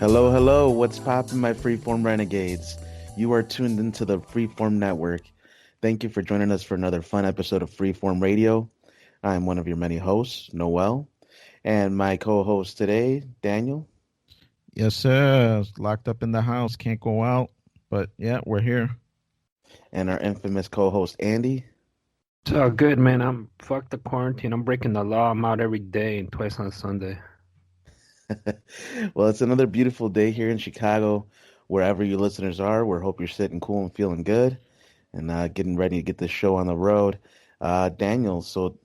Hello, hello. What's poppin', my Freeform Renegades? You are tuned into the Freeform Network. Thank you for joining us for another fun episode of Freeform Radio. I'm one of your many hosts, Noel, and my co-host today, Daniel, Yes, sir. Locked up in the house, can't go out. But yeah, we're here. and our infamous co-host, Andy. It's all good, man. Fuck the quarantine. I'm breaking the law. I'm out every day and twice on Sunday. Well, it's another beautiful day here in Chicago. Wherever you listeners are, we hope you're sitting cool and feeling good and getting ready to get this show on the road. Daniel, so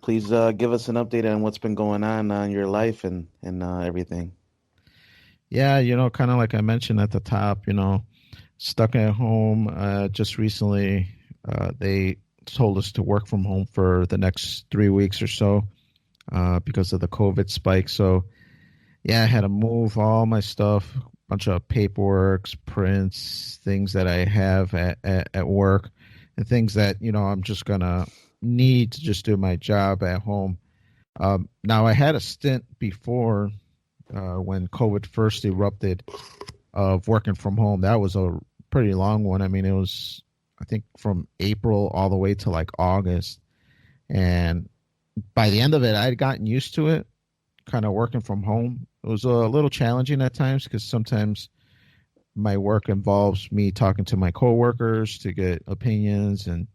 please give us an update on what's been going on in your life and everything. Yeah, kind of like I mentioned at the top, stuck at home. Just recently, they told us to work from home for the next 3 weeks or so because of the COVID spike. So, yeah, I had to move all my stuff, bunch of paperwork, prints, things that I have at work, and things that, I'm just going to need to just do my job at home. Now, I had a stint before when COVID first erupted of working from home. That was a pretty long one. I mean, it was, I think, from April all the way to like August. And by the end of it, I'd gotten used to it, kind of working from home. It was a little challenging at times because sometimes my work involves me talking to my coworkers to get opinions and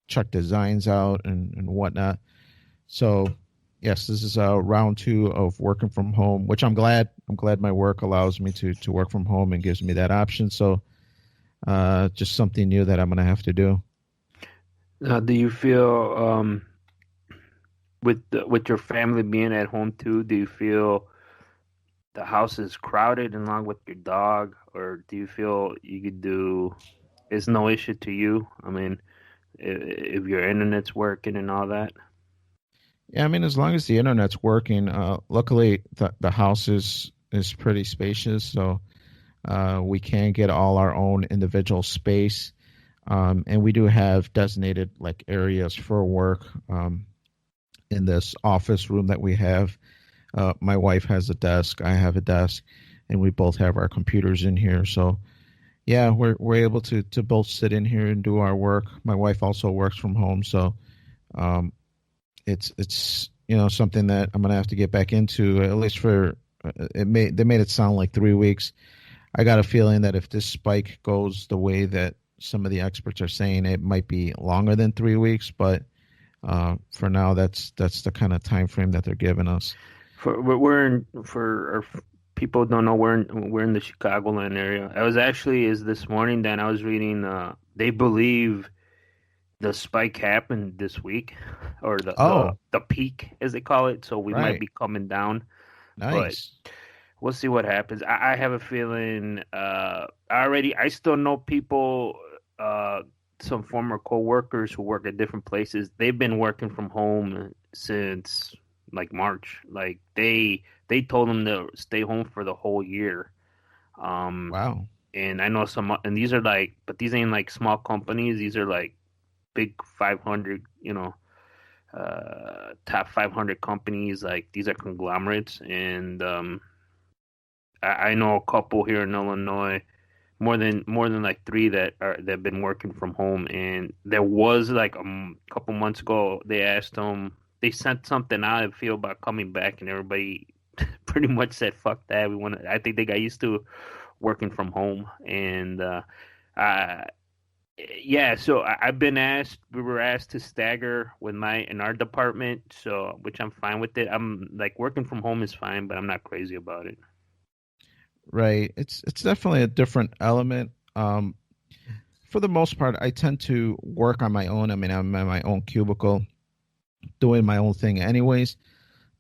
check designs out and whatnot. So, yes, this is round 2 of working from home, which I'm glad. I'm glad my work allows me to work from home and gives me that option. So, just something new that I'm going to have to do. Do you feel with your family being at home too? Do you feel the house is crowded along with your dog, or do you feel you could do? It's no issue to you. I mean, if your internet's working and all that. Yeah, I mean, as long as the internet's working, luckily the house is pretty spacious, so we can get all our own individual space, and we do have designated like areas for work in this office room that we have. My wife has a desk, I have a desk, and we both have our computers in here. So, yeah, we're able to both sit in here and do our work. My wife also works from home, so it's something that I'm gonna have to get back into, at least for they made it sound like 3 weeks. I got a feeling that if this spike goes the way that some of the experts are saying, it might be longer than 3 weeks. But for now, that's the kind of time frame that they're giving us. For our people who don't know, we're in the Chicagoland area. I was actually this morning. Then I was reading. They believe the spike happened this week, or the peak as they call it. So we might be coming down. Nice. But we'll see what happens. I have a feeling. I still know people. Some former co-workers who work at different places. They've been working from home since like March. Like they told them to stay home for the whole year. Wow. And I know some, and these are like, but these ain't like small companies. These are like big 500, top 500 companies. Like these are conglomerates. And I know a couple here in Illinois, more than like 3 that have been working from home. And there was like a couple months ago, they asked them, they sent something out, I feel, about coming back, and everybody pretty much said, "Fuck that." I think they got used to working from home, and yeah. So I've been asked. We were asked to stagger in our department, so which I'm fine with it. I'm like, working from home is fine, but I'm not crazy about it. Right. It's definitely a different element. For the most part, I tend to work on my own. I mean, I'm in my own cubicle, doing my own thing anyways.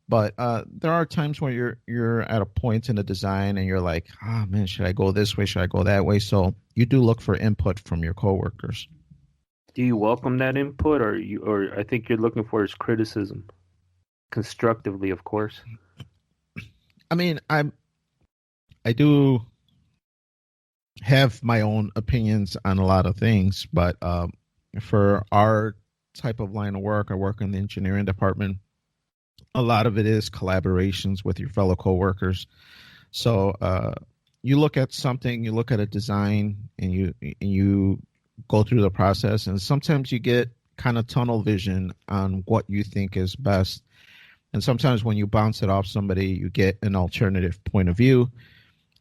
But there are times where you're at a point in the design and you're like, oh man, should I go this way? Should I go that way? So you do look for input from your coworkers. Do you welcome that input, or I think you're looking for is criticism, constructively, of course? I mean, I do have my own opinions on a lot of things, but for our type of line of work, I work in the engineering department. A lot of it is collaborations with your fellow coworkers. So you look at something, you look at a design, and you go through the process, and sometimes you get kind of tunnel vision on what you think is best. And sometimes when you bounce it off somebody, you get an alternative point of view,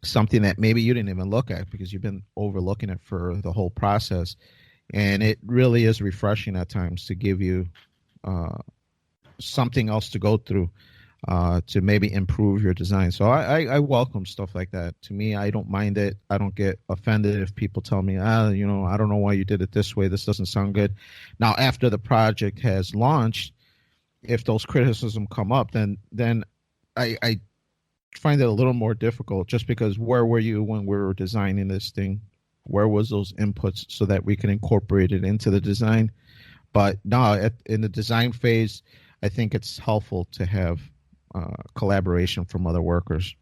something that maybe you didn't even look at because you've been overlooking it for the whole process. And it really is refreshing at times to give you uh, something else to go through to maybe improve your design. So I welcome stuff like that. To me, I don't mind it. I don't get offended if people tell me, I don't know why you did it this way. This doesn't sound good. Now, after the project has launched, if those criticisms come up, then I find it a little more difficult just because where were you when we were designing this thing? Where was those inputs so that we can incorporate it into the design? But no, in the design phase, I think it's helpful to have collaboration from other workers.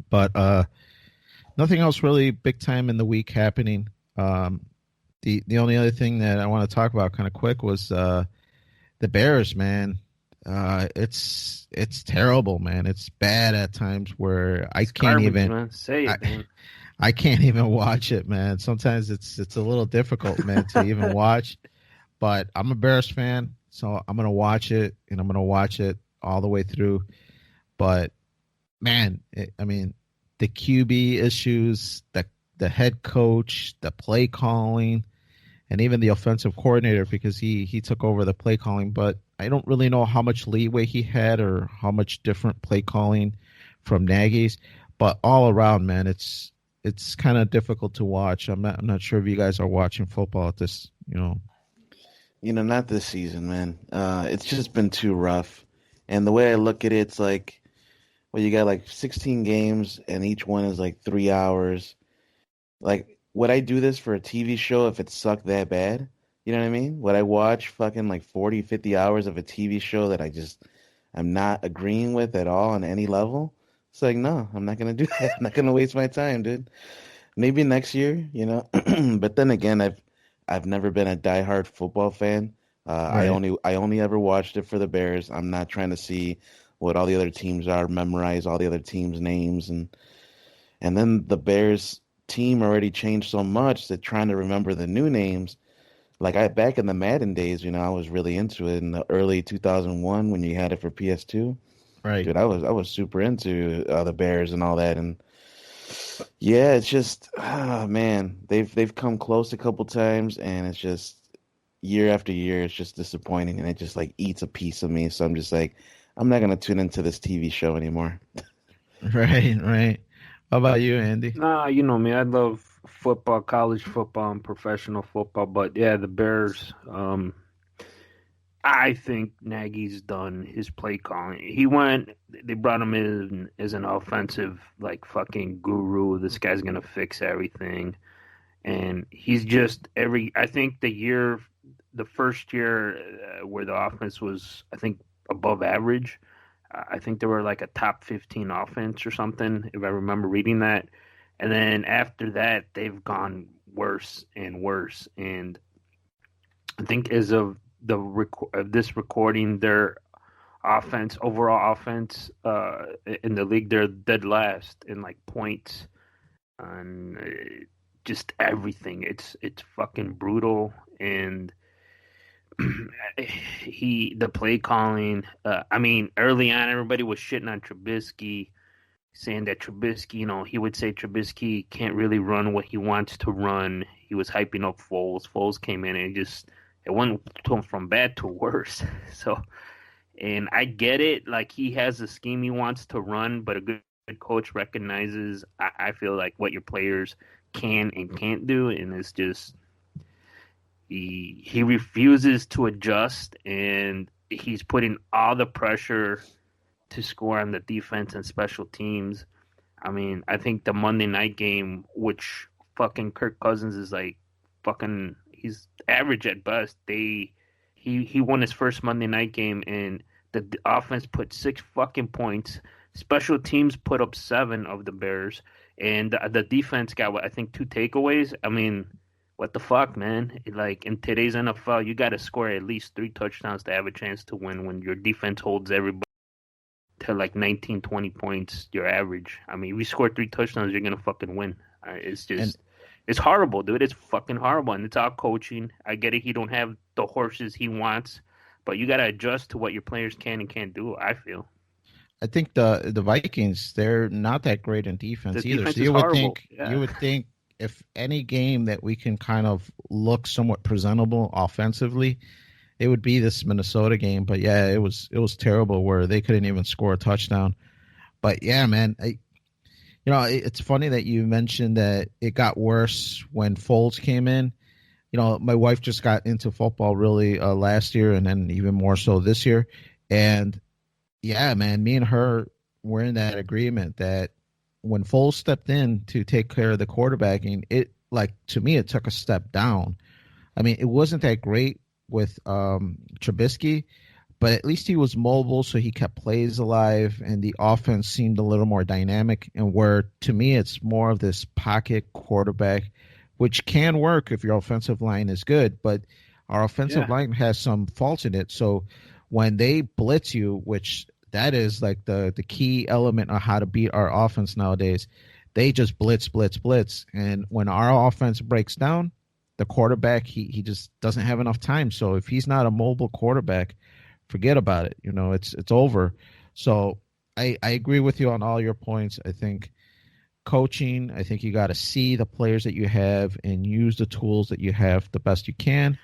But nothing else really big time in the week happening. The only other thing that I want to talk about kind of quick was the Bears, man. It's terrible, man. It's bad at times where I It's can't garbage, even man. Say it, man. I can't even watch it, man. Sometimes it's a little difficult, man, to even watch. But I'm a Bears fan, so I'm gonna watch it, and I'm gonna watch it all the way through. But man, I mean, the QB issues, the head coach, the play calling, and even the offensive coordinator because he took over the play calling. But I don't really know how much leeway he had or how much different play calling from Nagy's. But all around, man, it's kind of difficult to watch. I'm not sure if you guys are watching football at this, Not this season, man. It's just been too rough. And the way I look at it, it's like, well, you got like 16 games, and each one is like 3 hours. Like, would I do this for a TV show if it sucked that bad? You know what I mean? Would I watch fucking like 40, 50 hours of a TV show that I'm not agreeing with at all on any level? It's like, no, I'm not gonna do that. I'm not gonna waste my time, dude. Maybe next year. But then again, I've never been a diehard football fan. right? I only ever watched it for the Bears. I'm not trying to see what all the other teams are, memorize all the other teams' names, and then the Bears team already changed so much that trying to remember the new names. Like I back in the Madden days, I was really into it in the early 2001 when you had it for PS2. Right. Dude, I was super into the Bears and all that, and yeah, it's just man, they've come close a couple times, and it's just year after year, it's just disappointing, and it just like eats a piece of me. So I'm just like, I'm not gonna tune into this TV show anymore. Right, right. How about you, Andy? Nah, you know me. I love football, college football, and professional football. But yeah, the Bears. I think Nagy's done his play calling. He went. They brought him in as an offensive like fucking guru. This guy's gonna fix everything, and he's just every. I think the first year where the offense was, I think, above average. I think they were like a top 15 offense or something, if I remember reading that. And then after that, they've gone worse and worse. And I think as of of this recording, their overall offense in the league, they're dead last in like points on just everything. It's fucking brutal, and the play calling. I mean, early on, everybody was shitting on Trubisky, saying that Trubisky, he would say Trubisky can't really run what he wants to run. He was hyping up Foles. Foles came in and it went to him from bad to worse. So, and I get it. Like he has a scheme he wants to run, but a good coach recognizes. I feel like what your players can and can't do, and it's just. He refuses to adjust, and he's putting all the pressure to score on the defense and special teams. I mean, I think the Monday night game, which fucking Kirk Cousins is like fucking, he's average at best. He won his first Monday night game, and the offense put 6 fucking points. Special teams put up 7 of the Bears, and the defense got I think 2 takeaways. I mean, what the fuck, man? Like in today's NFL, you got to score at least 3 touchdowns to have a chance to win when your defense holds everybody to like 19, 20 points, your average. I mean, if you score 3 touchdowns, you're gonna fucking win. It's just, And it's horrible, dude. It's fucking horrible, and it's all coaching. I get it. He don't have the horses he wants, but you gotta adjust to what your players can and can't do. I feel I think the Vikings, they're not that great in defense the either. defense So is you would horrible. think Yeah. you would think if any game that we can kind of look somewhat presentable offensively, it would be this Minnesota game. But yeah, it was terrible where they couldn't even score a touchdown. But yeah, man, it's funny that you mentioned that it got worse when Foles came in. My wife just got into football really last year, and then even more so this year. And yeah, man, me and her were in that agreement that when Foles stepped in to take care of the quarterbacking, to me, it took a step down. I mean, it wasn't that great with Trubisky, but at least he was mobile, so he kept plays alive, and the offense seemed a little more dynamic. And where, to me, it's more of this pocket quarterback, which can work if your offensive line is good, but our offensive line has some faults in it. So when they blitz you, which that is like the key element of how to beat our offense nowadays, they just blitz, blitz, blitz. And when our offense breaks down, the quarterback, he just doesn't have enough time. So if he's not a mobile quarterback, forget about it. It's over. So I agree with you on all your points. I think coaching, I think you got to see the players that you have and use the tools that you have the best you can.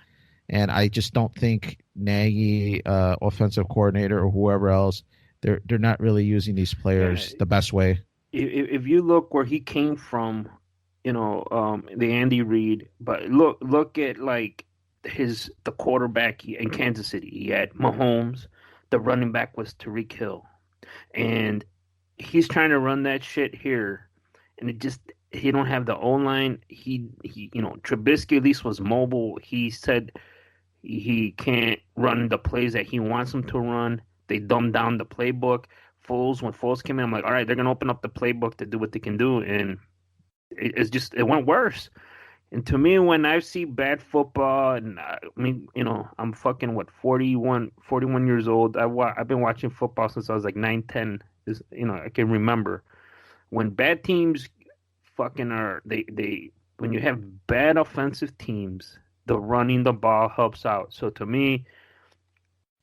And I just don't think Nagy, offensive coordinator, or whoever else, they're not really using these players the best way. If you look where he came from, the Andy Reid, but look at like the quarterback in Kansas City. He had Mahomes. The running back was Tyreek Hill, and he's trying to run that shit here, and he don't have the O line. He Trubisky at least was mobile. He said he can't run the plays that he wants him to run. They dumbed down the playbook. When Foles came in, I'm like, all right, they're gonna open up the playbook to do what they can do, and it went worse. And to me, when I see bad football, and I mean, I'm fucking 41 years old. I've been watching football since I was like 9, 10. I can remember when bad teams fucking when you have bad offensive teams, the running the ball helps out. So to me,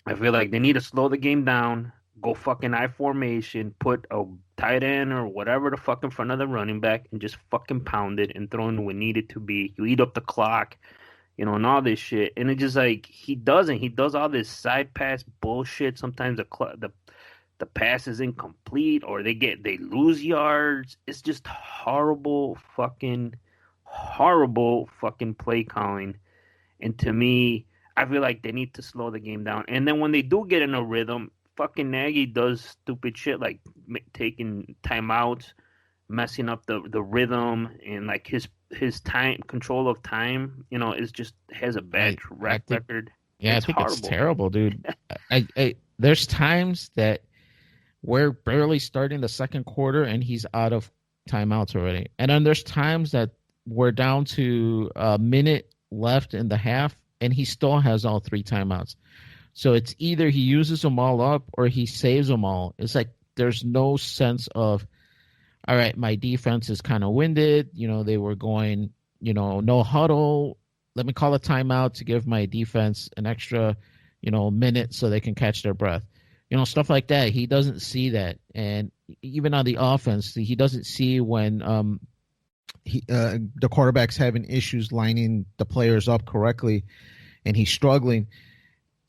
I feel like they need to slow the game down, go fucking I formation, put a tight end or whatever the fuck in front of the running back, and just fucking pound it and throw in what needed to be. You eat up the clock, and all this shit. And it just like he doesn't. He does all this side pass bullshit. Sometimes the pass is incomplete, or they lose yards. It's just horrible fucking play calling. And to me, I feel like they need to slow the game down. And then when they do get in a rhythm, fucking Nagy does stupid shit like taking timeouts, messing up the rhythm, and like his time control of time, is just has a bad record. Yeah, I think it's terrible, dude. I there's times that we're barely starting the second quarter and he's out of timeouts already. And then there's times that we're down to a minute left in the half and he still has all 3 timeouts. So it's either he uses them all up or he saves them all. It's like there's no sense of, all right, my defense is kind of winded. They were going, no huddle. Let me call a timeout to give my defense an extra, minute so they can catch their breath. Stuff like that. He doesn't see that. And even on the offense, he doesn't see when the quarterback's having issues lining the players up correctly and he's struggling.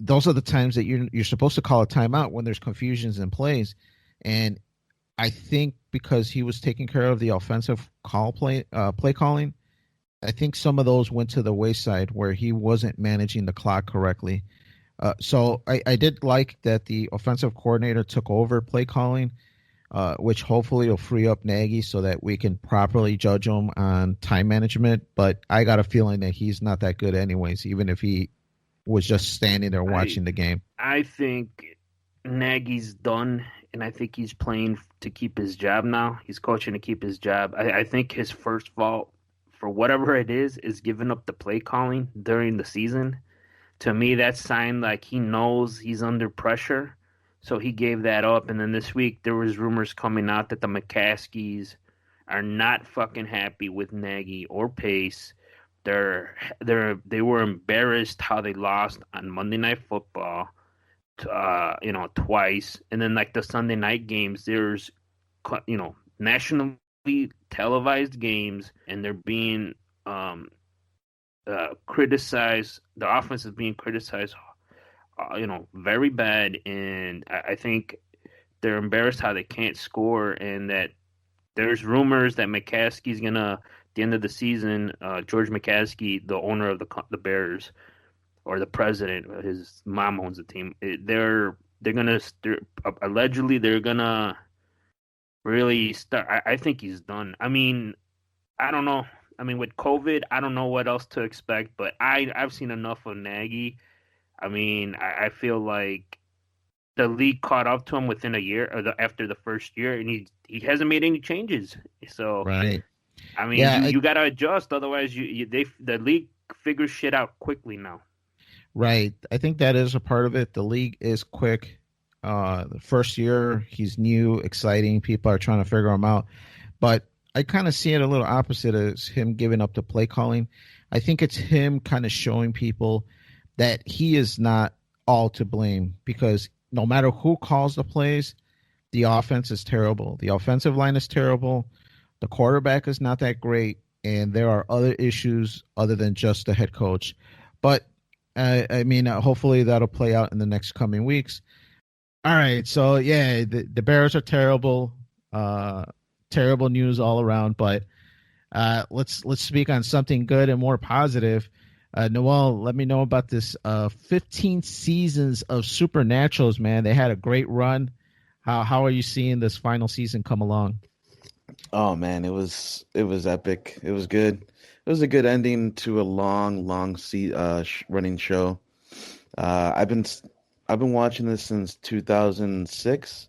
Those are the times that you're supposed to call a timeout when there's confusions in plays. And I think because he was taking care of the offensive play calling, I think some of those went to the wayside where he wasn't managing the clock correctly. So I did like that the offensive coordinator took over play calling, which hopefully will free up Nagy so that we can properly judge him on time management. But I got a feeling that he's not that good anyways, even if he was just standing there watching the game. I think Nagy's done, and I think he's playing to keep his job now. He's coaching to keep his job. I think his first fault, for whatever it is giving up the play calling during the season. To me, that's sign like he knows he's under pressure. So he gave that up, and then this week there was rumors coming out that the McCaskies are not fucking happy with Nagy or Pace. They were embarrassed how they lost on Monday Night Football, twice, and then like the Sunday night games, there's nationally televised games, and they're being criticized. The offense is being criticized, very bad, and I think they're embarrassed how they can't score, and that there's rumors that McCaskey's gonna, at the end of the season, George McCaskey, the owner of the Bears, or the president, his mom owns the team. Allegedly they're gonna really start. I think he's done. I mean, I don't know. I mean, with COVID, I don't know what else to expect, but I've seen enough of Nagy. I mean, I feel like the league caught up to him within a year, or after the first year, and he hasn't made any changes. So, Right. I mean, Yeah, you got to adjust, otherwise the league figures shit out quickly now. right. I think that is a part of it. The league is quick. The first year, he's new, exciting. People are trying to figure him out. But I kind of see it a little opposite as him giving up the play calling. I think it's him kind of showing people that he is not all to blame, because no matter who calls the plays, the offense is terrible. The offensive line is terrible. The quarterback is not that great. And there are other issues other than just the head coach. But I mean, hopefully that'll play out in the next coming weeks. All right. So, yeah, the Bears are terrible. Terrible news all around. But let's speak on something good and more positive. Noel, let me know about this 15 seasons of Supernaturals, man. They had a great run. How are you seeing this final season come along? Oh man, it was epic. It was good. It was a good ending to a long running show. I've been watching this since 2006.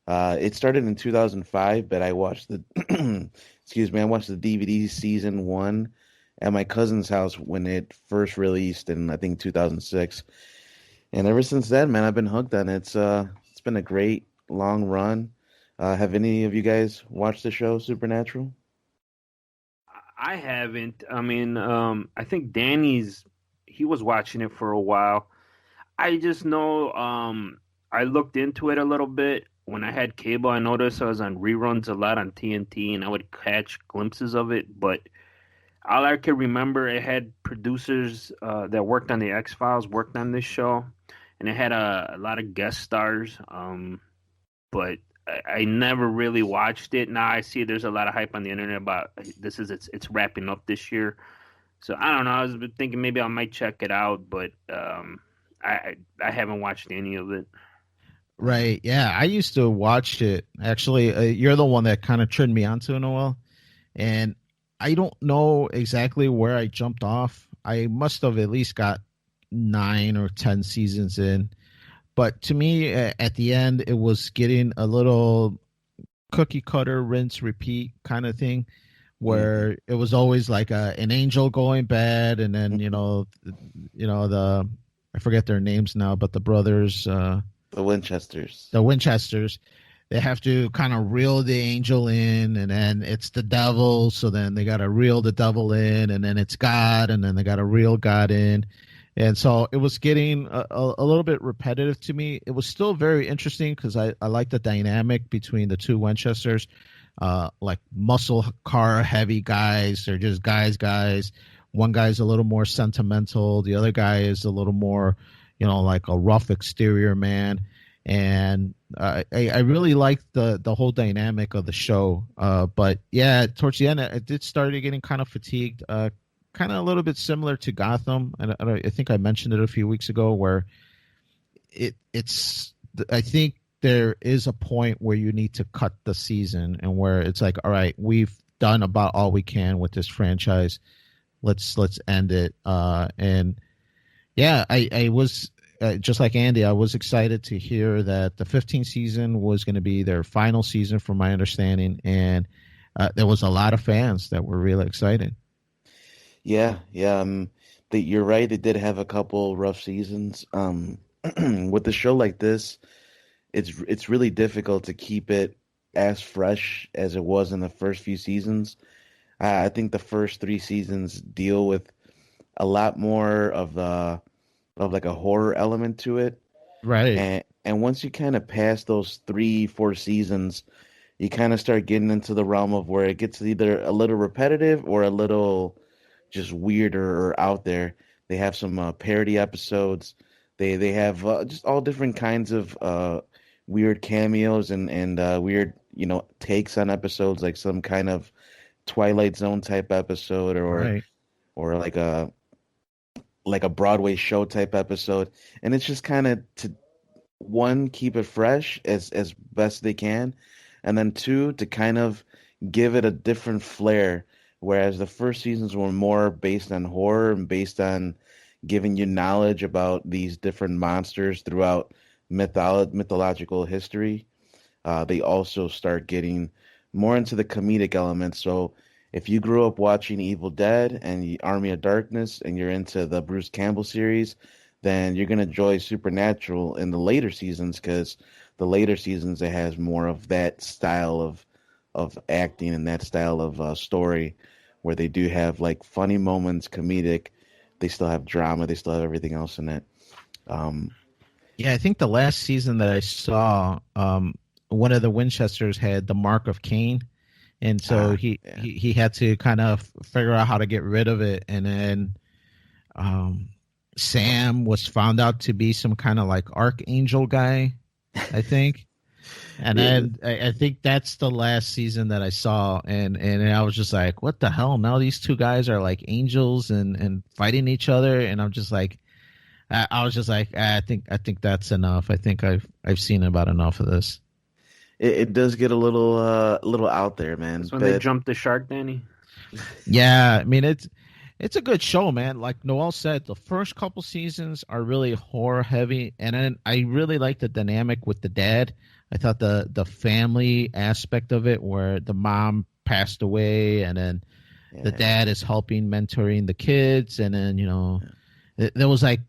It started in 2005, but I watched the I watched the DVD season 1 at my cousin's house when it first released in, I think, 2006. And ever since then, man, I've been hooked on it. It's been a great long run. Have any of you guys watched the show Supernatural? I haven't. I mean, I think he was watching it for a while. I just know, I looked into it a little bit. When I had cable, I noticed I was on reruns a lot on TNT, and I would catch glimpses of it. But all I can remember, it had producers that worked on the X-Files worked on this show, and it had a lot of guest stars. But I never really watched it. Now I see there's a lot of hype on the internet about it's wrapping up this year. So I don't know. I was thinking maybe I might check it out, but I haven't watched any of it. Right. Yeah, I used to watch it. Actually, you're the one that kind of turned me onto it, Noel. And I don't know exactly where I jumped off. I must have at least got 9 or 10 seasons in. But to me, at the end, it was getting a little cookie cutter, rinse, repeat kind of thing, where it was always like an angel going bad, and then I forget their names now, but the brothers, the Winchesters, they have to kind of reel the angel in, and then it's the devil, so then they got to reel the devil in, and then it's God, and then they got to reel God in. And so it was getting a little bit repetitive to me. It was still very interesting because I like the dynamic between the two Winchesters, like muscle car heavy guys. They're just guys. One guy's a little more sentimental. The other guy is a little more, like a rough exterior man. And I really liked the whole dynamic of the show. But yeah, towards the end, it did start getting kind of fatigued. Kind of a little bit similar to Gotham, and I think I mentioned it a few weeks ago, where it's. I think there is a point where you need to cut the season, and where it's like, all right, we've done about all we can with this franchise. Let's end it. And yeah, I was just like Andy. I was excited to hear that the 15th season was going to be their final season, from my understanding, and there was a lot of fans that were really excited. Yeah. You're right. It did have a couple rough seasons. With a show like this, it's really difficult to keep it as fresh as it was in the first few seasons. I think the first three seasons deal with a lot more of like a horror element to it, Right. and once you kind of pass those 3, 4 seasons, you kind of start getting into the realm of where it gets either a little repetitive or a little just weirder or out there. They have some parody episodes. They have just all different kinds of weird cameos and weird takes on episodes, like some kind of Twilight Zone type episode Right. or like a Broadway show type episode, and it's just kind of to one, keep it fresh as best they can, and then two, to kind of give it a different flair. Whereas the first seasons were more based on horror and based on giving you knowledge about these different monsters throughout mythological history, they also start getting more into the comedic elements. So if you grew up watching Evil Dead and the Army of Darkness and you're into the Bruce Campbell series, then you're gonna enjoy Supernatural in the later seasons because the later seasons it has more of that style of acting and that style of story where they do have like funny moments, comedic. They still have drama. They still have everything else in it. Um, Yeah, I think the last season that I saw, one of the Winchesters had the mark of Cain, and so yeah, he had to kind of figure out how to get rid of it, and then um, Sam was found out to be some kind of like archangel guy, I think. And yeah, then I think that's the last season that I saw, and I was just like, "What the hell?" Now these two guys are like angels and fighting each other, and I'm just like, I was just like, I think that's enough. I think I've seen about enough of this. it does get a little out there, man. That's when they But jumped the shark, Danny. Yeah, I mean it's a good show, man. Like Noel said, the first couple seasons are really horror heavy, and then I really like the dynamic with the dad. I thought the family aspect of it, where the mom passed away, and then the yeah, dad is helping mentoring the kids, and then there was like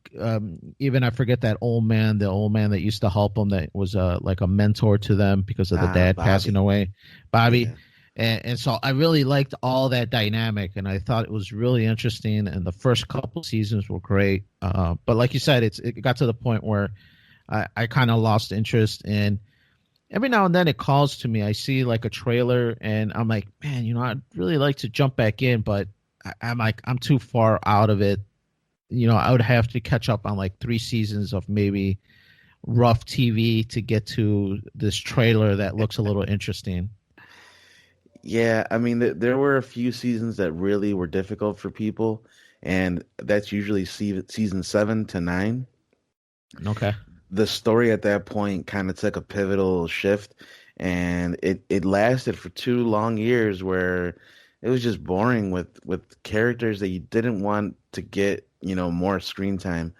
even I forget that old man, the old man that used to help them, that was like a mentor to them because of the dad passing Bobby, away, Bobby. yeah. And so I really liked all that dynamic, and I thought it was really interesting. And the first couple seasons were great, but like you said, it got to the point where I kind of lost interest. And every now and then it calls to me. I see like a trailer, and I'm like, man, I'd really like to jump back in, but I'm like, I'm too far out of it. I would have to catch up on like 3 seasons of maybe rough TV to get to this trailer that looks a little interesting. Yeah, I mean, there were a few seasons that really were difficult for people, and that's usually season 7 to 9. Okay. The story at that point kind of took a pivotal shift, and it lasted for 2 long years where it was just boring with characters that you didn't want to get, more screen time.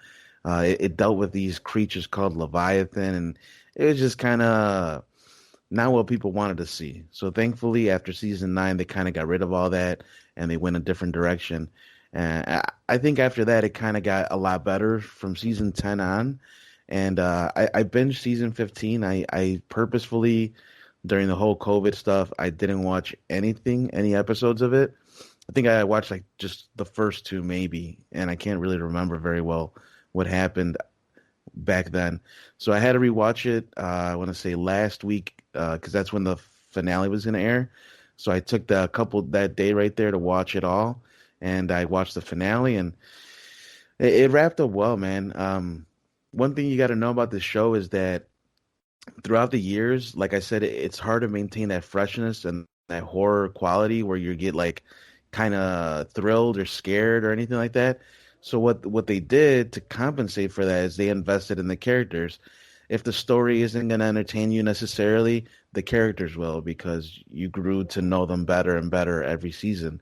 It dealt with these creatures called Leviathan, and it was just kind of not what people wanted to see. So thankfully, after season 9, they kind of got rid of all that and they went a different direction. And I think after that, it kind of got a lot better from season 10 on. And I binged season 15. I purposefully, during the whole COVID stuff, I didn't watch any episodes of it. I think I watched like just the first two maybe, and I can't really remember very well what happened back then. So I had to rewatch it. I want to say last week because that's when the finale was going to air. So I took the couple that day right there to watch it all, and I watched the finale, and it wrapped up well, man. One thing you got to know about this show is that throughout the years, like I said, it's hard to maintain that freshness and that horror quality where you get like kind of thrilled or scared or anything like that. So what they did to compensate for that is they invested in the characters. If the story isn't going to entertain you necessarily, the characters will because you grew to know them better and better every season.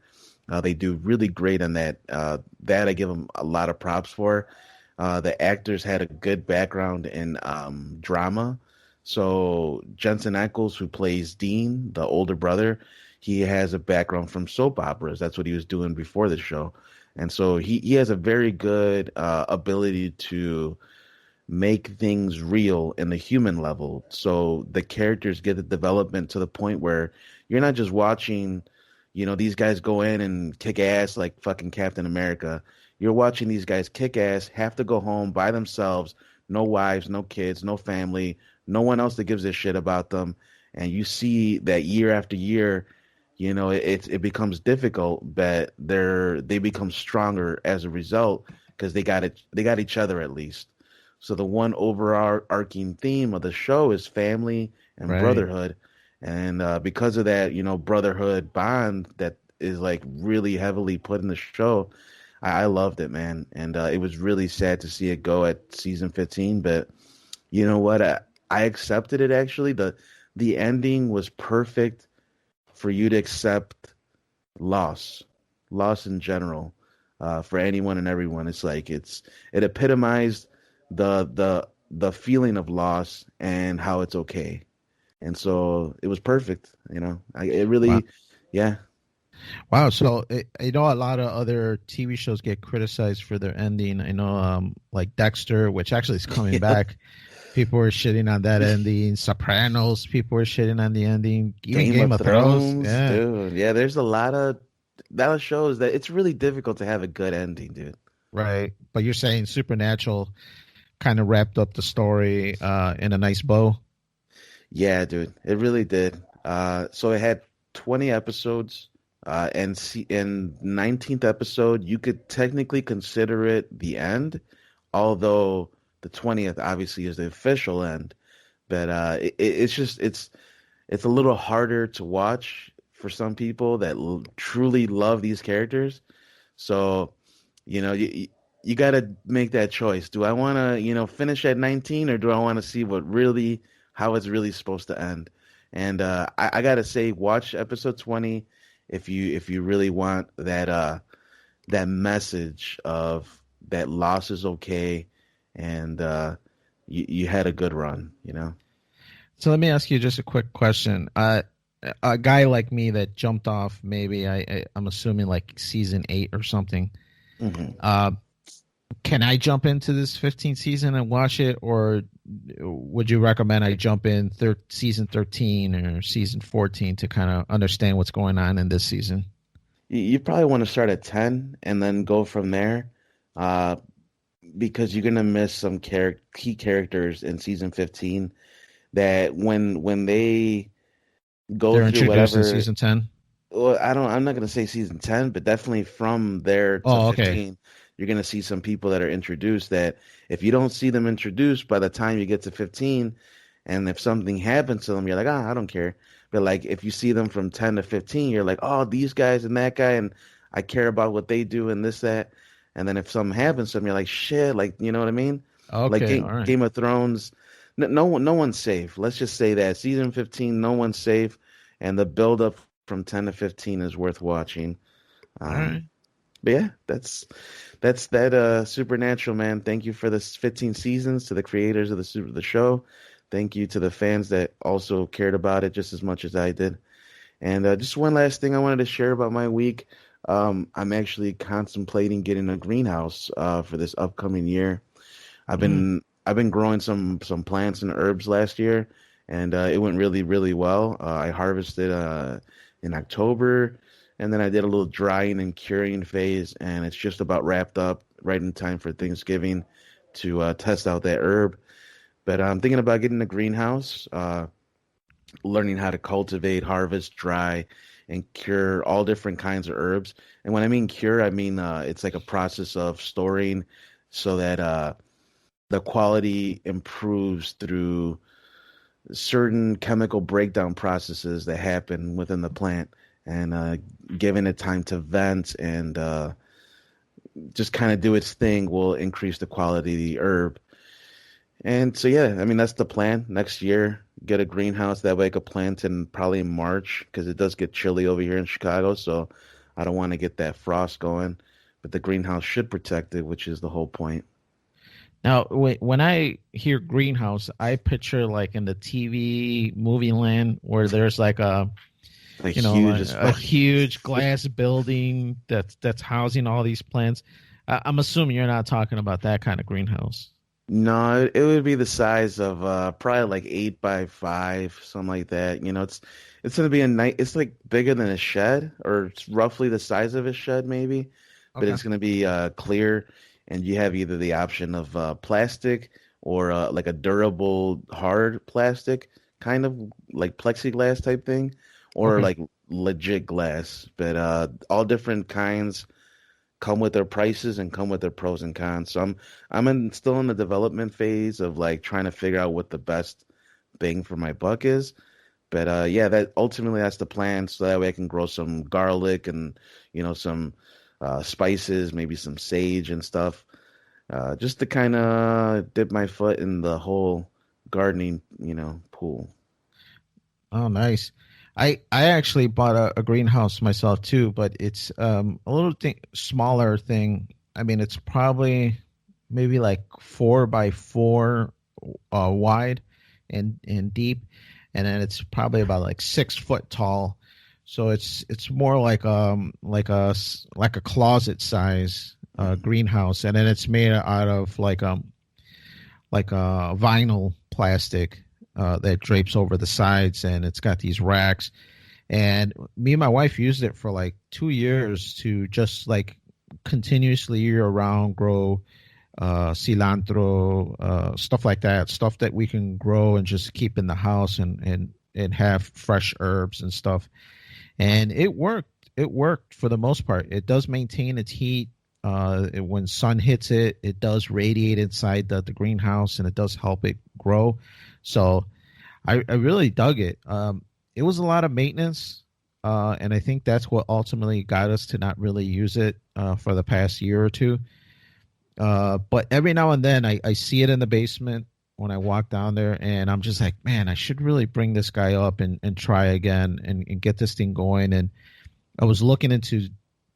They do really great on that. That I give them a lot of props for. The actors had a good background in drama. So Jensen Ackles, who plays Dean, the older brother, he has a background from soap operas. That's what he was doing before the show. And so he has a very good ability to make things real in the human level. So the characters get the development to the point where you're not just watching, these guys go in and kick ass like fucking Captain America. You're watching these guys kick ass, have to go home by themselves, no wives, no kids, no family, no one else that gives a shit about them. And you see that year after year, it becomes difficult, but they become stronger as a result because they got each other at least. So the one overarching theme of the show is family and Right. brotherhood, and because of that, brotherhood bond that is like really heavily put in the show. I loved it, man, and it was really sad to see it go at season 15. But you know what? I accepted it. Actually, the ending was perfect for you to accept loss, loss in general, for anyone and everyone. It's like it epitomized the feeling of loss and how it's okay, and so it was perfect. It Wow. really, yeah. Wow. So I know a lot of other TV shows get criticized for their ending. I know, like Dexter, which actually is coming Yeah. back. People were shitting on that ending. Sopranos, people were shitting on the ending. Even Game Game of of Thrones. Thrones, Yeah. dude. Yeah, there's a lot of shows that it's really difficult to have a good ending, dude. Right. But you're saying Supernatural kind of wrapped up the story in a nice bow. Yeah, dude, it really did. So it had 20 episodes, and in 19th episode, you could technically consider it the end, although the 20th obviously is the official end. But it's a little harder to watch for some people that truly love these characters. So, you got to make that choice. Do I want to, finish at 19, or do I want to see how it's really supposed to end? And I got to say, watch episode 20 if you really want that message of that loss is okay, and you had a good run. So let me ask you just a quick question. A guy like me that jumped off, maybe I'm assuming like season 8 or something. Hmm. Uh, can I jump into this 15th season and watch it, or would you recommend I jump in season 13 or season 14 to kind of understand what's going on in this season? You probably want to start at 10 and then go from there, uh, because you're gonna miss some key characters in season 15 that when they go They're through introduced in whatever. season 10. Well, I'm not gonna say season 10, but definitely from there to Oh, okay. 15, you're gonna see some people that are introduced that if you don't see them introduced by the time you get to 15, and if something happens to them, you're like, I don't care. But like if you see them from 10 to 15, you're like, oh, these guys and that guy, and I care about what they do and this, that. And then if something happens to them, you're like, shit, like, you know what I mean? Like Okay, all right. Game of Thrones, no one's safe. Let's just say that season 15, no one's safe, and the build up from 10 to 15 is worth watching. All right. Um, but yeah, that's that Supernatural, man. Thank you for the 15 seasons, to the creators of the show. Thank you to the fans that also cared about it just as much as I did. And just one last thing I wanted to share about my week. I'm actually contemplating getting a greenhouse for this upcoming year. I've Mm. been I've been growing some plants and herbs last year, and it went really really well. I harvested in October, and then I did a little drying and curing phase, and it's just about wrapped up right in time for Thanksgiving to test out that herb. But I'm thinking about getting a greenhouse, learning how to cultivate, harvest, dry, and cure all different kinds of herbs. And when I mean cure, I mean it's like a process of storing so that the quality improves through certain chemical breakdown processes that happen within the plant, and giving it time to vent and just kind of do its thing will increase the quality of the herb. And so, yeah, I mean, that's the plan next year. Get a greenhouse. That way I could plant in probably March because it does get chilly over here in Chicago. So I don't want to get that frost going. But the greenhouse should protect it, which is the whole point. Now, when I hear greenhouse, I picture like in the TV movie land where there's like Like huge as a fuck. huge glass building that's housing all these plants. I'm assuming you're not talking about that kind of greenhouse. No, it would be the size of probably like 8 by 5, something like that. It's gonna be a nice. It's like bigger than a shed, or it's roughly the size of a shed, maybe. But Okay. it's gonna be clear, and you have either the option of plastic or like a durable hard plastic, kind of like plexiglass type thing, or Okay. like legit glass. But all different kinds come with their prices and come with their pros and cons. So still in the development phase of like trying to figure out what the best bang for my buck is. But yeah, that ultimately that's the plan. So that way I can grow some garlic and some spices, maybe some sage and stuff, just to kind of dip my foot in the whole gardening, pool. Oh, nice. I actually bought a greenhouse myself too, but it's a little smaller thing. I mean, it's probably maybe like 4 by 4 wide and deep, and then it's probably about like 6 foot tall. So it's more like a closet size greenhouse, and then it's made out of like a vinyl plastic that drapes over the sides, and it's got these racks. And me and my wife used it for like 2 years to just like continuously year round grow cilantro, stuff like that, stuff that we can grow and just keep in the house and have fresh herbs and stuff. And it worked. It worked for the most part. It does maintain its heat. When sun hits it, it does radiate inside the greenhouse, and it does help it grow. So I really dug it. It was a lot of maintenance, and I think that's what ultimately got us to not really use it for the past year or two. But every now and then I see it in the basement when I walk down there, and I'm just like, man, I should really bring this guy up and try again and get this thing going. And I was looking into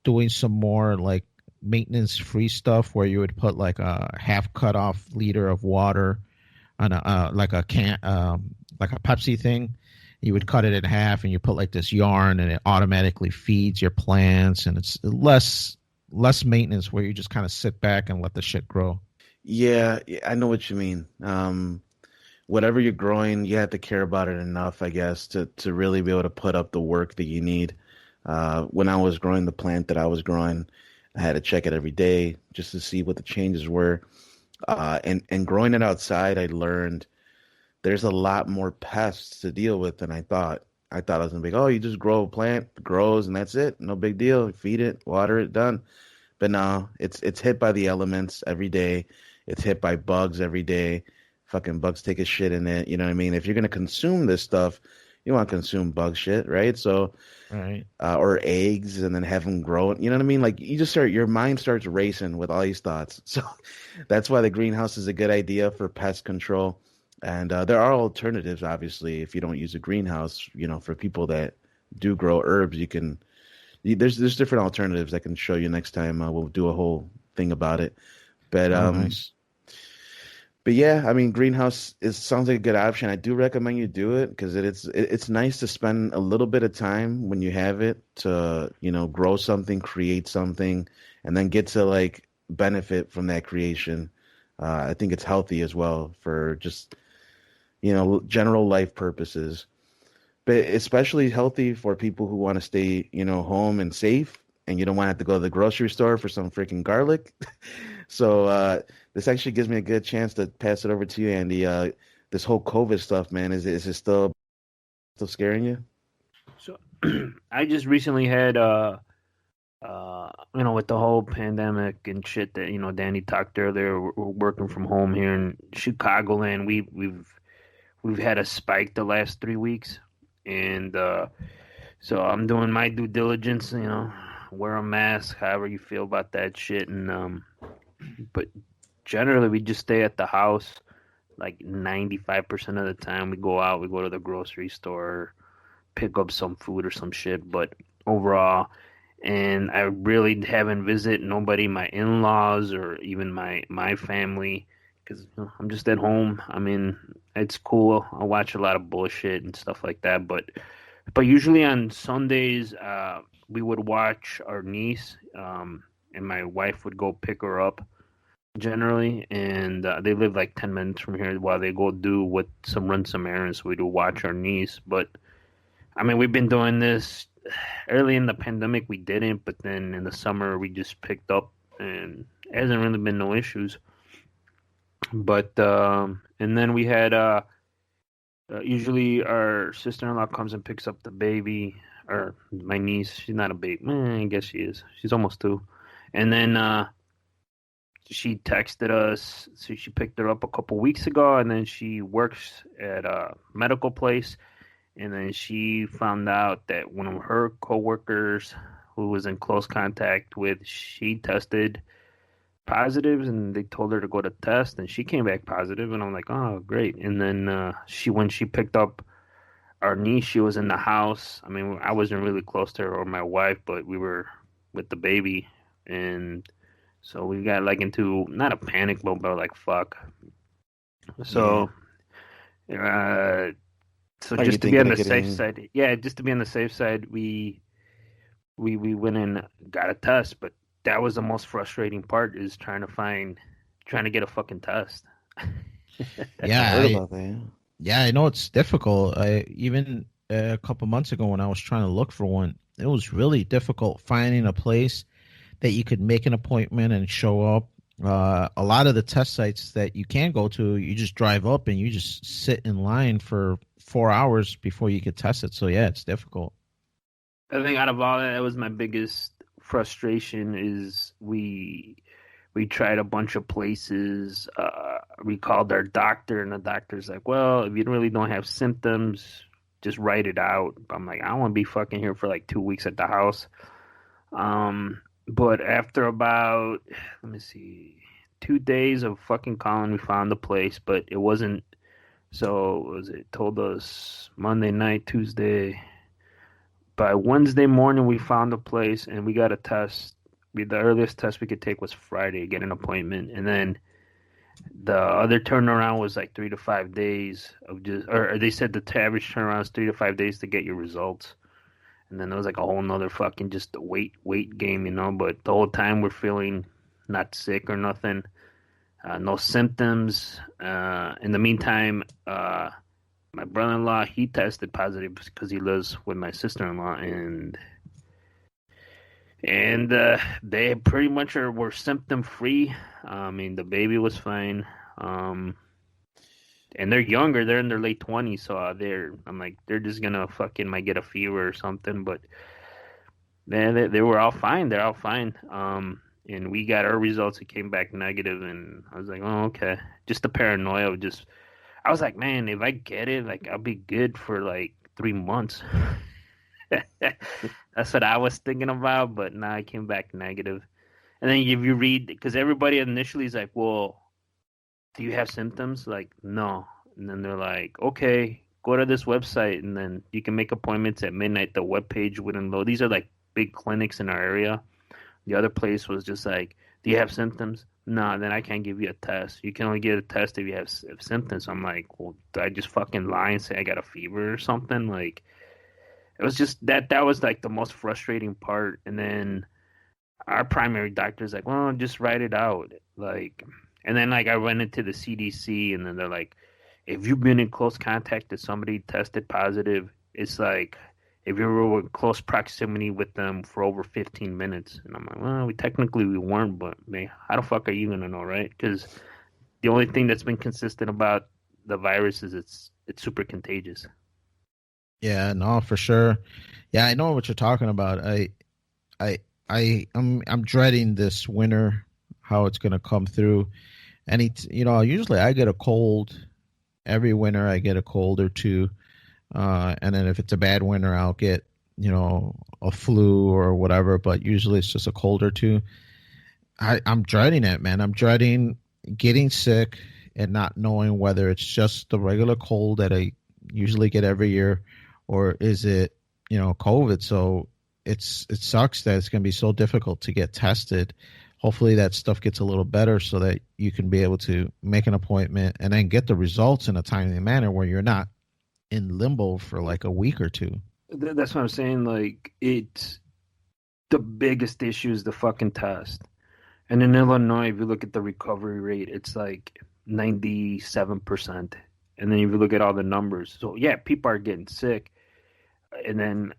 doing some more like maintenance free stuff where you would put like a half cut off liter of water on a like a can like a Pepsi thing. You would cut it in half and you put like this yarn and it automatically feeds your plants, and it's less maintenance where you just kind of sit back and let the shit grow. Yeah, yeah, I know what you mean. Whatever you're growing, you have to care about it enough, I guess, to really be able to put up the work that you need. When I was growing the plant that I was growing, I had to check it every day just to see what the changes were. And growing it outside, I learned there's a lot more pests to deal with than I thought. I thought I was gonna be like, oh, you just grow a plant, it grows, and that's it. No big deal. Feed it, water it, done. But no, it's hit by the elements every day. It's hit by bugs every day. Fucking bugs take a shit in it. You know what I mean? If you're gonna consume this stuff, you want to consume bug shit, right? So, Right. or eggs, and then have them grow. You know what I mean? Like you just your mind starts racing with all these thoughts. So that's why the greenhouse is a good idea for pest control. And there are alternatives, obviously, if you don't use a greenhouse. For people that do grow herbs, there's different alternatives I can show you next time. We'll do a whole thing about it. But Oh, um, nice. but yeah, I mean, greenhouse sounds like a good option. I do recommend you do it because it's nice to spend a little bit of time when you have it to grow something, create something, and then get to like benefit from that creation. I think it's healthy as well for just general life purposes, but especially healthy for people who want to stay home and safe, and you don't want to have to go to the grocery store for some freaking garlic. So this actually gives me a good chance to pass it over to you, Andy. This whole COVID stuff, man, is it still scaring you? So I just recently had with the whole pandemic and shit that Danny talked earlier, we're working from home here in Chicagoland. We've had a spike the last 3 weeks, and so I'm doing my due diligence. Wear a mask, however you feel about that shit, and but generally we just stay at the house. Like 95% of the time, we go out, we go to the grocery store, pick up some food or some shit. But overall, and I really haven't visited nobody, my in-laws or even my family, because I'm just at home. I mean, it's cool. I watch a lot of bullshit and stuff like that, but usually on Sundays, we would watch our niece, and my wife would go pick her up. generally, and they live like 10 minutes from here while they go run some errands. We do watch our niece, but I mean, we've been doing this early in the pandemic. We didn't, but then in the summer we just picked up, and it hasn't really been no issues. But and then we had usually our sister-in-law comes and picks up the baby, or my niece. She's not a baby. I guess she is. She's almost 2. And then she texted us. So she picked her up a couple weeks ago, and then she works at a medical place. And then she found out that one of her coworkers, who was in close contact with, she tested positives, and they told her to go to test, and she came back positive, and I'm like, oh, great. And then when she picked up our niece, she was in the house. I mean, I wasn't really close to her or my wife, but we were with the baby, and so we got like into not a panic mode, but like fuck. So, so just to be on the safe side, just to be on the safe side, we went and got a test, but that was the most frustrating part, is trying to get a fucking test. I know it's difficult. Even a couple months ago when I was trying to look for one, it was really difficult finding a place that you could make an appointment and show up. A lot of the test sites that you can go to, you just drive up and you just sit in line for 4 hours before you get tested. So yeah, it's difficult. I think out of all that was my biggest frustration. Is we tried a bunch of places. We called our doctor, and the doctor's like, well, if you really don't have symptoms, just write it out. I'm like, I don't want to be fucking here for like 2 weeks at the house. But after about, 2 days of fucking calling, we found the place, but it wasn't. So told us Monday night, Tuesday. By Wednesday morning, we found a place and we got a test. The earliest test we could take was Friday, get an appointment. And then the other turnaround was like 3 to 5 days or they said the average turnaround is 3 to 5 days to get your results. And then there was like a whole nother fucking just a wait game, But the whole time we're feeling not sick or nothing, no symptoms. In the meantime, my brother-in-law, he tested positive because he lives with my sister-in-law, and they pretty much were symptom-free. I mean, the baby was fine. And they're younger; they're in their late 20s, so I'm like, they're just gonna fucking might get a fever or something. But they were all fine. They're all fine. And we got our results. It came back negative, and I was like, oh, okay. Just the paranoia of I was like, man, if I get it, like, I'll be good for like 3 months. That's what I was thinking about, but now I came back negative. And then if you read, because everybody initially is like, well, do you have symptoms? Like, no. And then they're like, okay, go to this website, and then you can make appointments at midnight. The webpage wouldn't load. These are like big clinics in our area. The other place was just like, do you have symptoms? No, then I can't give you a test. You can only get a test if you have symptoms. I'm like, well, did I just fucking lie and say I got a fever or something? Like, it was just that was like the most frustrating part. And then our primary doctor's like, well, just write it out. Like, and then like I went into the CDC, and then they're like, if you've been in close contact with somebody tested positive, it's like if you were in close proximity with them for over 15 minutes. And I'm like, well, we weren't, but man, how the fuck are you going to know, right? Because the only thing that's been consistent about the virus is it's super contagious. Yeah, no, for sure. Yeah, I know what you're talking about. I'm dreading this winter, how it's going to come through. And usually I get a cold every winter. I get a cold or two. And then if it's a bad winter, I'll get, a flu or whatever, but usually it's just a cold or two. I'm dreading it, man. I'm dreading getting sick and not knowing whether it's just the regular cold that I usually get every year, or is it, COVID. So it sucks that it's going to be so difficult to get tested. Hopefully that stuff gets a little better so that you can be able to make an appointment and then get the results in a timely manner where you're not in limbo for like a week or two. That's what I'm saying. Like, it's the biggest issue is the fucking test. And in Illinois, if you look at the recovery rate, it's like 97%. And then if you look at all the numbers, so yeah, people are getting sick. And then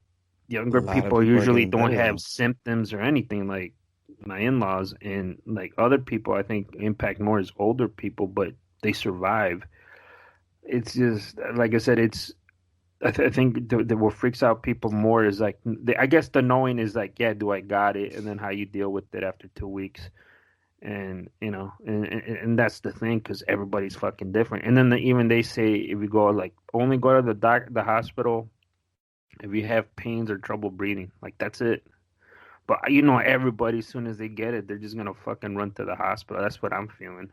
A younger lot of people people are usually getting don't better have though. symptoms or anything like my in-laws and like other people I think impact more is older people, but they survive. It's just like I said, I think what freaks out people more is like I guess the knowing is like, yeah, do I got it, and then how you deal with it after 2 weeks, and and that's the thing because everybody's fucking different. And then even they say if you go like only go to the hospital if you have pains or trouble breathing, like that's it. But everybody as soon as they get it, they're just gonna fucking run to the hospital. That's what I'm feeling.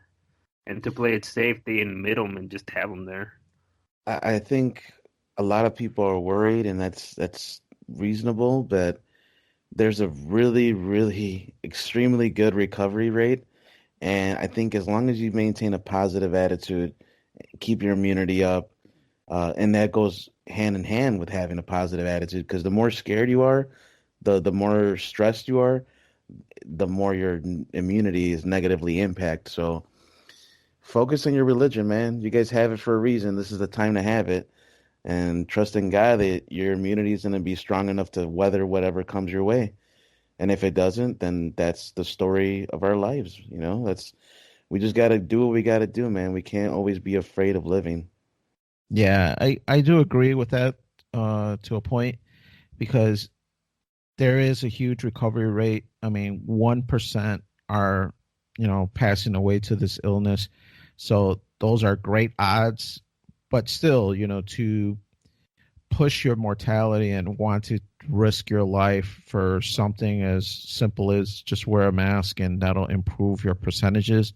And to play it safe, they admit them and just have them there. I think a lot of people are worried, and that's reasonable, but there's a really, really extremely good recovery rate. And I think as long as you maintain a positive attitude, keep your immunity up, and that goes hand in hand with having a positive attitude, because the more scared you are, the more stressed you are, the more your immunity is negatively impacted. So focus on your religion, man. You guys have it for a reason. This is the time to have it. And trust in God that your immunity is going to be strong enough to weather whatever comes your way. And if it doesn't, then that's the story of our lives. That's we just got to do what we got to do, man. We can't always be afraid of living. Yeah, I do agree with that to a point because there is a huge recovery rate. I mean, 1% are, passing away to this illness. So those are great odds, but still, to push your mortality and want to risk your life for something as simple as just wear a mask and that'll improve your percentages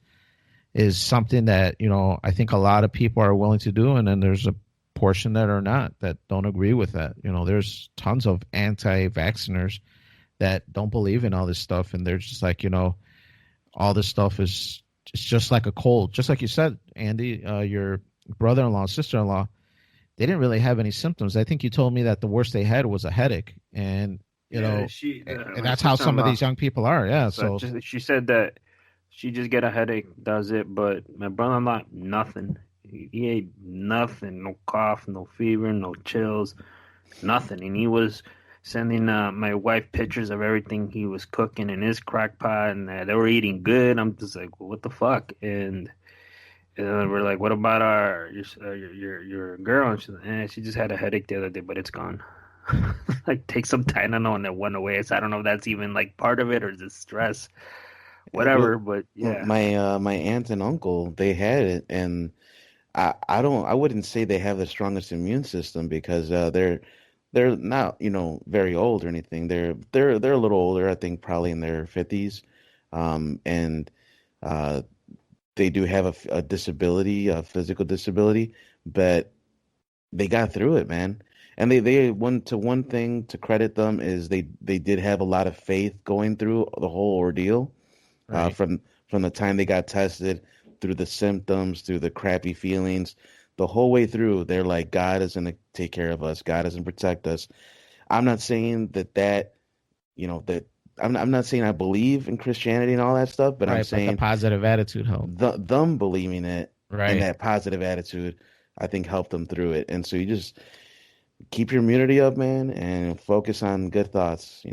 is something that, I think a lot of people are willing to do. And then there's a portion that are not, that don't agree with that. There's tons of anti-vacciners that don't believe in all this stuff. And they're just like, all this stuff is it's just like a cold. Just like you said, Andy, your brother-in-law, sister-in-law, they didn't really have any symptoms. I think you told me that the worst they had was a headache. And, Yeah, and my that's how some of sister-in-law. these young people are. Yeah. So So, just she said that she just get a headache, does it. But my brother-in-law, nothing. He ate nothing, no cough, no fever, no chills, nothing. And he was sending my wife pictures of everything he was cooking in his crock pot, and they were eating good. I'm just like, well, what the fuck? And we're like, what about your girl? And she's like, she just had a headache the other day, but it's gone. Like, take some Tylenol and it went away. So I don't know if that's even like part of it or just stress, Well, whatever. But yeah, my aunt and uncle, they had it, and I wouldn't say they have the strongest immune system because they're not very old or anything. They're a little older, I think, probably in their 50s, and uh, they do have a disability, a physical disability, but they got through it, man. And they one thing to credit them is they did have a lot of faith going through the whole ordeal, right. from the time they got tested, through the symptoms, through the crappy feelings, the whole way through. They're like, God is gonna take care of us. God is gonna protect us. I'm not saying that I'm not saying I believe in Christianity and all that stuff, but I'm Right. But the saying positive attitude help. them believing it and Right. that positive attitude, I think, helped them through it. And so you just keep your immunity up, man, and focus on good thoughts.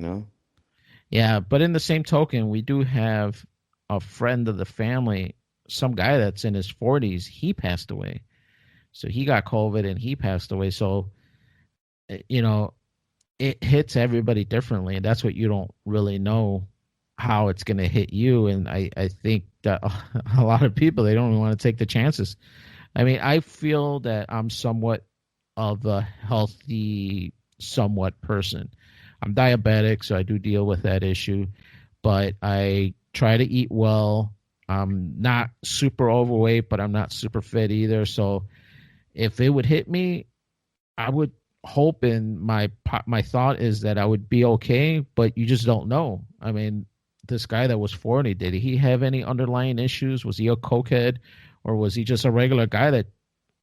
Yeah. But in the same token, we do have a friend of the family, some guy that's in his 40s. He passed away. So he got COVID and he passed away. So, you know, it hits everybody differently. And that's what you don't really know how it's going to hit you. And I think that a lot of people, they don't even want to take the chances. I mean, I feel that I'm somewhat of a healthy, somewhat person. I'm diabetic, so I do deal with that issue, but I try to eat well. I'm not super overweight, but I'm not super fit either. So if it would hit me, I would hope, and my thought is that I would be okay, but you just don't know. I mean, this guy that was 40, did he have any underlying issues? Was he a cokehead, or was he just a regular guy that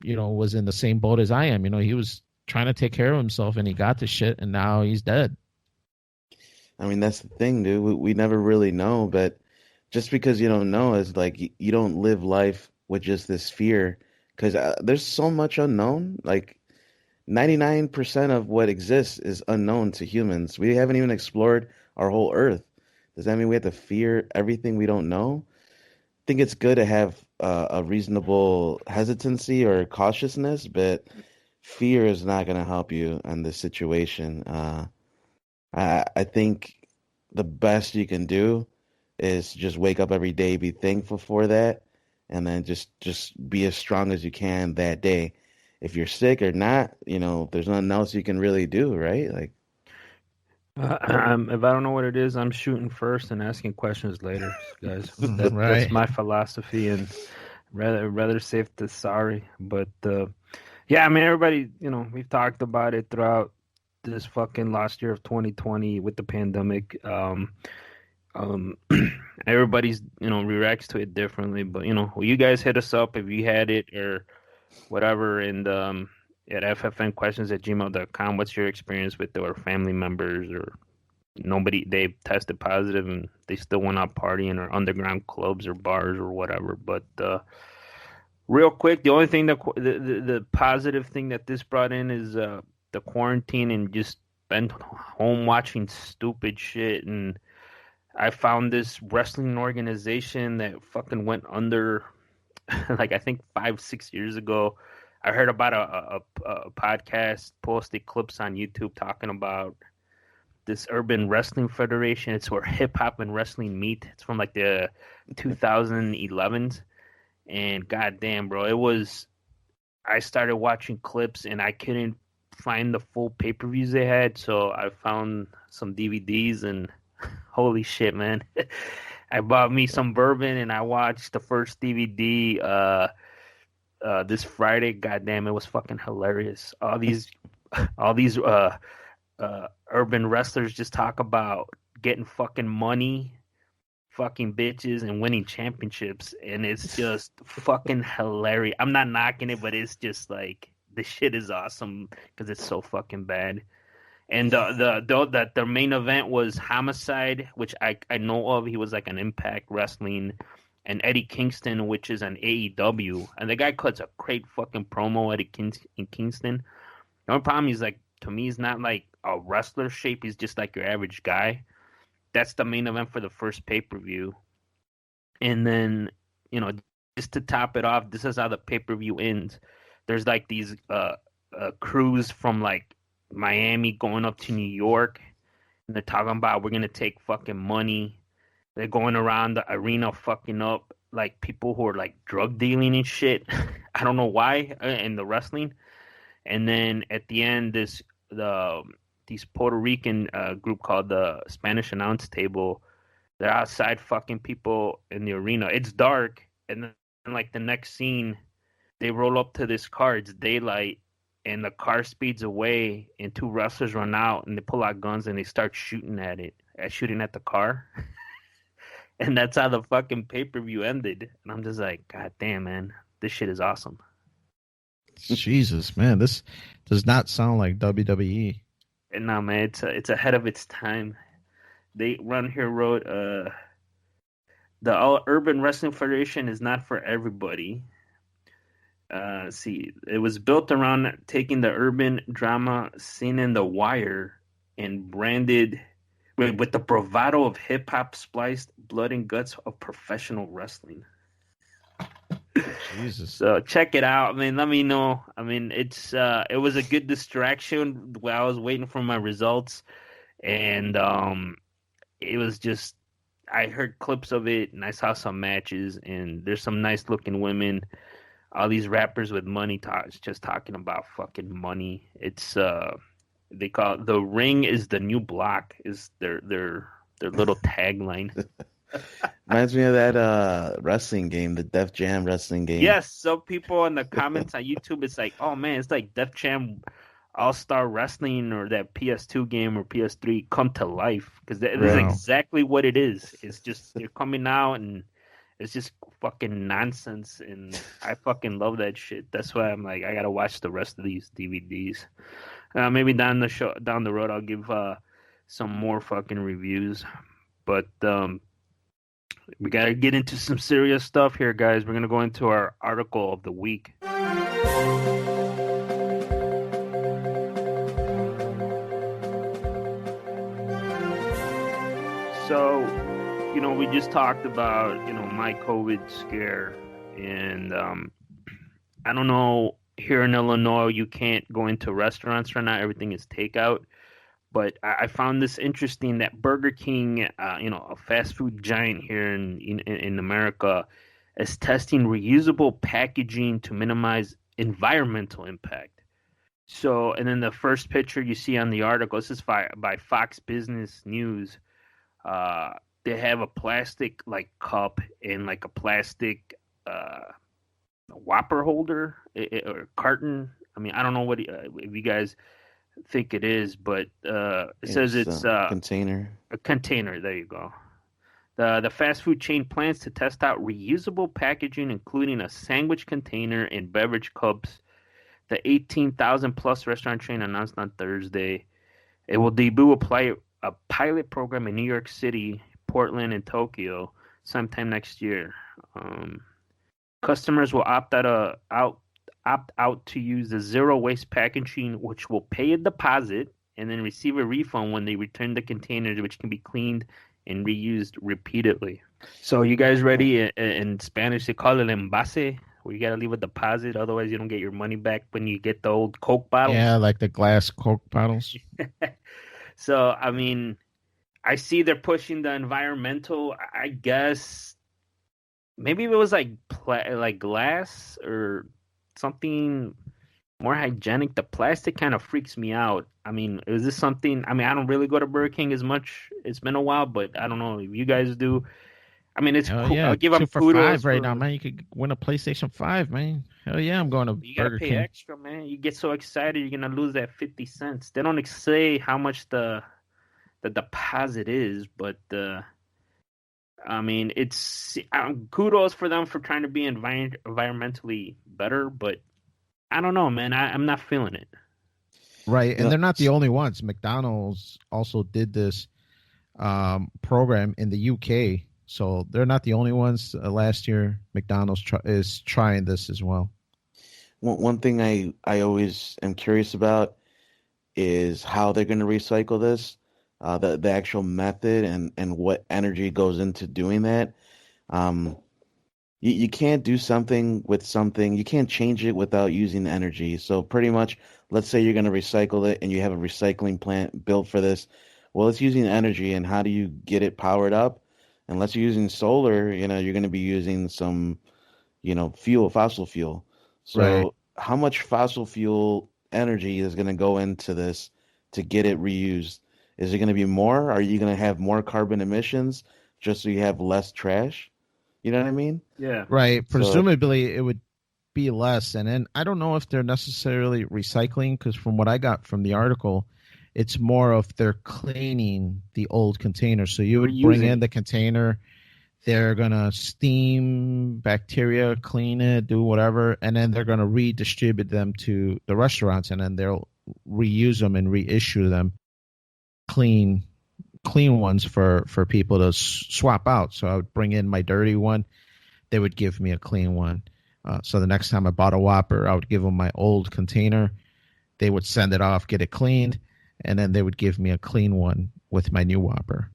was in the same boat as I am? He was trying to take care of himself, and he got the shit, and now he's dead. I mean, that's the thing, dude. We never really know, but just because you don't know is like you don't live life with just this fear because there's so much unknown. Like 99% of what exists is unknown to humans. We haven't even explored our whole Earth. Does that mean we have to fear everything we don't know? I think it's good to have a reasonable hesitancy or cautiousness, but fear is not going to help you in this situation. I think the best you can do is just wake up every day, be thankful for that, and then just be as strong as you can that day. If you're sick or not, there's nothing else you can really do, right? Like, If I don't know what it is, I'm shooting first and asking questions later, guys. That's Right. my philosophy, and rather safe than sorry. But yeah, I mean, everybody, we've talked about it throughout this fucking last year of 2020 with the pandemic. Um, everybody's reacts to it differently, but you guys hit us up if you had it or whatever, and at ffnquestions@gmail.com. What's your experience with our family members or nobody? They tested positive and they still went out partying or underground clubs or bars or whatever. But real quick, the only thing the positive thing that this brought in is the quarantine and just been home watching stupid shit. And I found this wrestling organization that fucking went under like I think 5-6 years ago. I heard about a podcast posted clips on YouTube talking about this urban wrestling federation. It's where hip hop and wrestling meet. It's from like the 2011s, and goddamn, bro, it was. I started watching clips and I couldn't find the full pay-per-views they had, so I found some DVDs and holy shit, man. I bought me some bourbon and I watched the first DVD this Friday. Goddamn, it was fucking hilarious. All these urban wrestlers just talk about getting fucking money, fucking bitches, and winning championships, and it's just fucking hilarious. I'm not knocking it, but it's just like the shit is awesome because it's so fucking bad. And the main event was Homicide, which I know of. He was like an Impact Wrestling, and Eddie Kingston, which is an AEW. And the guy cuts a great fucking promo, in Kingston. The only problem is, like, to me, he's not like a wrestler shape. He's just like your average guy. That's the main event for the first pay-per-view. And then, just to top it off, this is how the pay-per-view ends. There's like these crews from like Miami going up to New York, and they're talking about we're gonna take fucking money. They're going around the arena fucking up like people who are like drug dealing and shit. I don't know why in the wrestling. And then at the end, these Puerto Rican group called the Spanish Announce Table, they're outside fucking people in the arena. It's dark, and then like the next scene, they roll up to this car. It's daylight, and the car speeds away, and two wrestlers run out, and they pull out guns and they start shooting at the car. And that's how the fucking pay-per-view ended. And I'm just like, God damn, man, this shit is awesome. Jesus, man, this does not sound like WWE. And no, man, it's ahead of its time. They run here wrote, the All Urban Wrestling Federation is not for everybody. See, it was built around taking the urban drama scene in The Wire and branded with the bravado of hip hop spliced blood and guts of professional wrestling. Jesus. So check it out. I mean, let me know. I mean, it was a good distraction while I was waiting for my results, and it was just I heard clips of it and I saw some matches, and there's some nice looking women. All these rappers with money just talking about fucking money. It's they call it, the ring is the new block is their little tagline. Reminds me of that wrestling game, the Def Jam wrestling game. Yes, some people in the comments on YouTube, it's like, oh man, it's like Def Jam All-Star Wrestling or that PS2 game or PS3 come to life, because that is exactly what it is. It's just they're coming out and it's just fucking nonsense, and I fucking love that shit. That's why I'm like, I gotta watch the rest of these DVDs. Maybe down the road, I'll give some more fucking reviews. But We got to get into some serious stuff here, guys. We're going to go into our article of the week. So, we just talked about, my COVID scare. And I don't know, here in Illinois, you can't go into restaurants right now. Everything is takeout. But I found this interesting that Burger King, a fast food giant here in America, is testing reusable packaging to minimize environmental impact. So, and then the first picture you see on the article, this is by Fox Business News. They have a plastic like cup and like a plastic Whopper holder or carton. I mean, I don't know what if you guys think it is, but it says it's a container. A container. There you go. The fast food chain plans to test out reusable packaging, including a sandwich container and beverage cups. The 18,000 plus restaurant chain announced on Thursday. It will debut a pilot program in New York City, Portland, and Tokyo sometime next year. Customers will opt out to use the zero waste packaging, which will pay a deposit and then receive a refund when they return the containers, which can be cleaned and reused repeatedly. So, you guys ready? In Spanish, they call it envase, where you got to leave a deposit. Otherwise, you don't get your money back when you get the old Coke bottles. Yeah, like the glass Coke bottles. So, I mean, I see they're pushing the environmental. I guess maybe if it was like glass or something more hygienic. The plastic kind of freaks me out. I mean, is this something? I mean, I don't really go to Burger King as much. It's been a while, but I don't know if you guys do. I mean, it's cool. Yeah, I'll give them 2 for kudos $5 right now, man. You could win a PlayStation 5, man. Hell yeah, I'm going to You gotta Burger pay King. extra, man. You get so excited, you're gonna lose that 50 cents. They don't say how much the deposit is, but I mean, it's kudos for them for trying to be environmentally better, but I don't know, man. I'm not feeling it. Right, and they're not the only ones. McDonald's also did this program in the UK, so they're not the only ones. Last year, McDonald's is trying this as well. One thing I always am curious about is how they're going to recycle this, the actual method and what energy goes into doing that. You can't do something with something. You can't change it without using energy. So pretty much, let's say you're going to recycle it and you have a recycling plant built for this. Well, it's using energy, and how do you get it powered up? Unless you're using solar, you're going to be using some, fossil fuel. So Right. how much fossil fuel energy is going to go into this to get it reused? Is it going to be more? Are you going to have more carbon emissions just so you have less trash? You know what I mean? Yeah. Right. Presumably, it would be less. And then I don't know if they're necessarily recycling, because from what I got from the article, it's more of they're cleaning the old container. So you would bring in the container, they're going to steam bacteria, clean it, do whatever, and then they're going to redistribute them to the restaurants, and then they'll reuse them and reissue them clean ones for people to swap out. So I would bring in my dirty one. They would give me a clean one. So the next time I bought a Whopper, I would give them my old container. They would send it off, get it cleaned, and then they would give me a clean one with my new Whopper.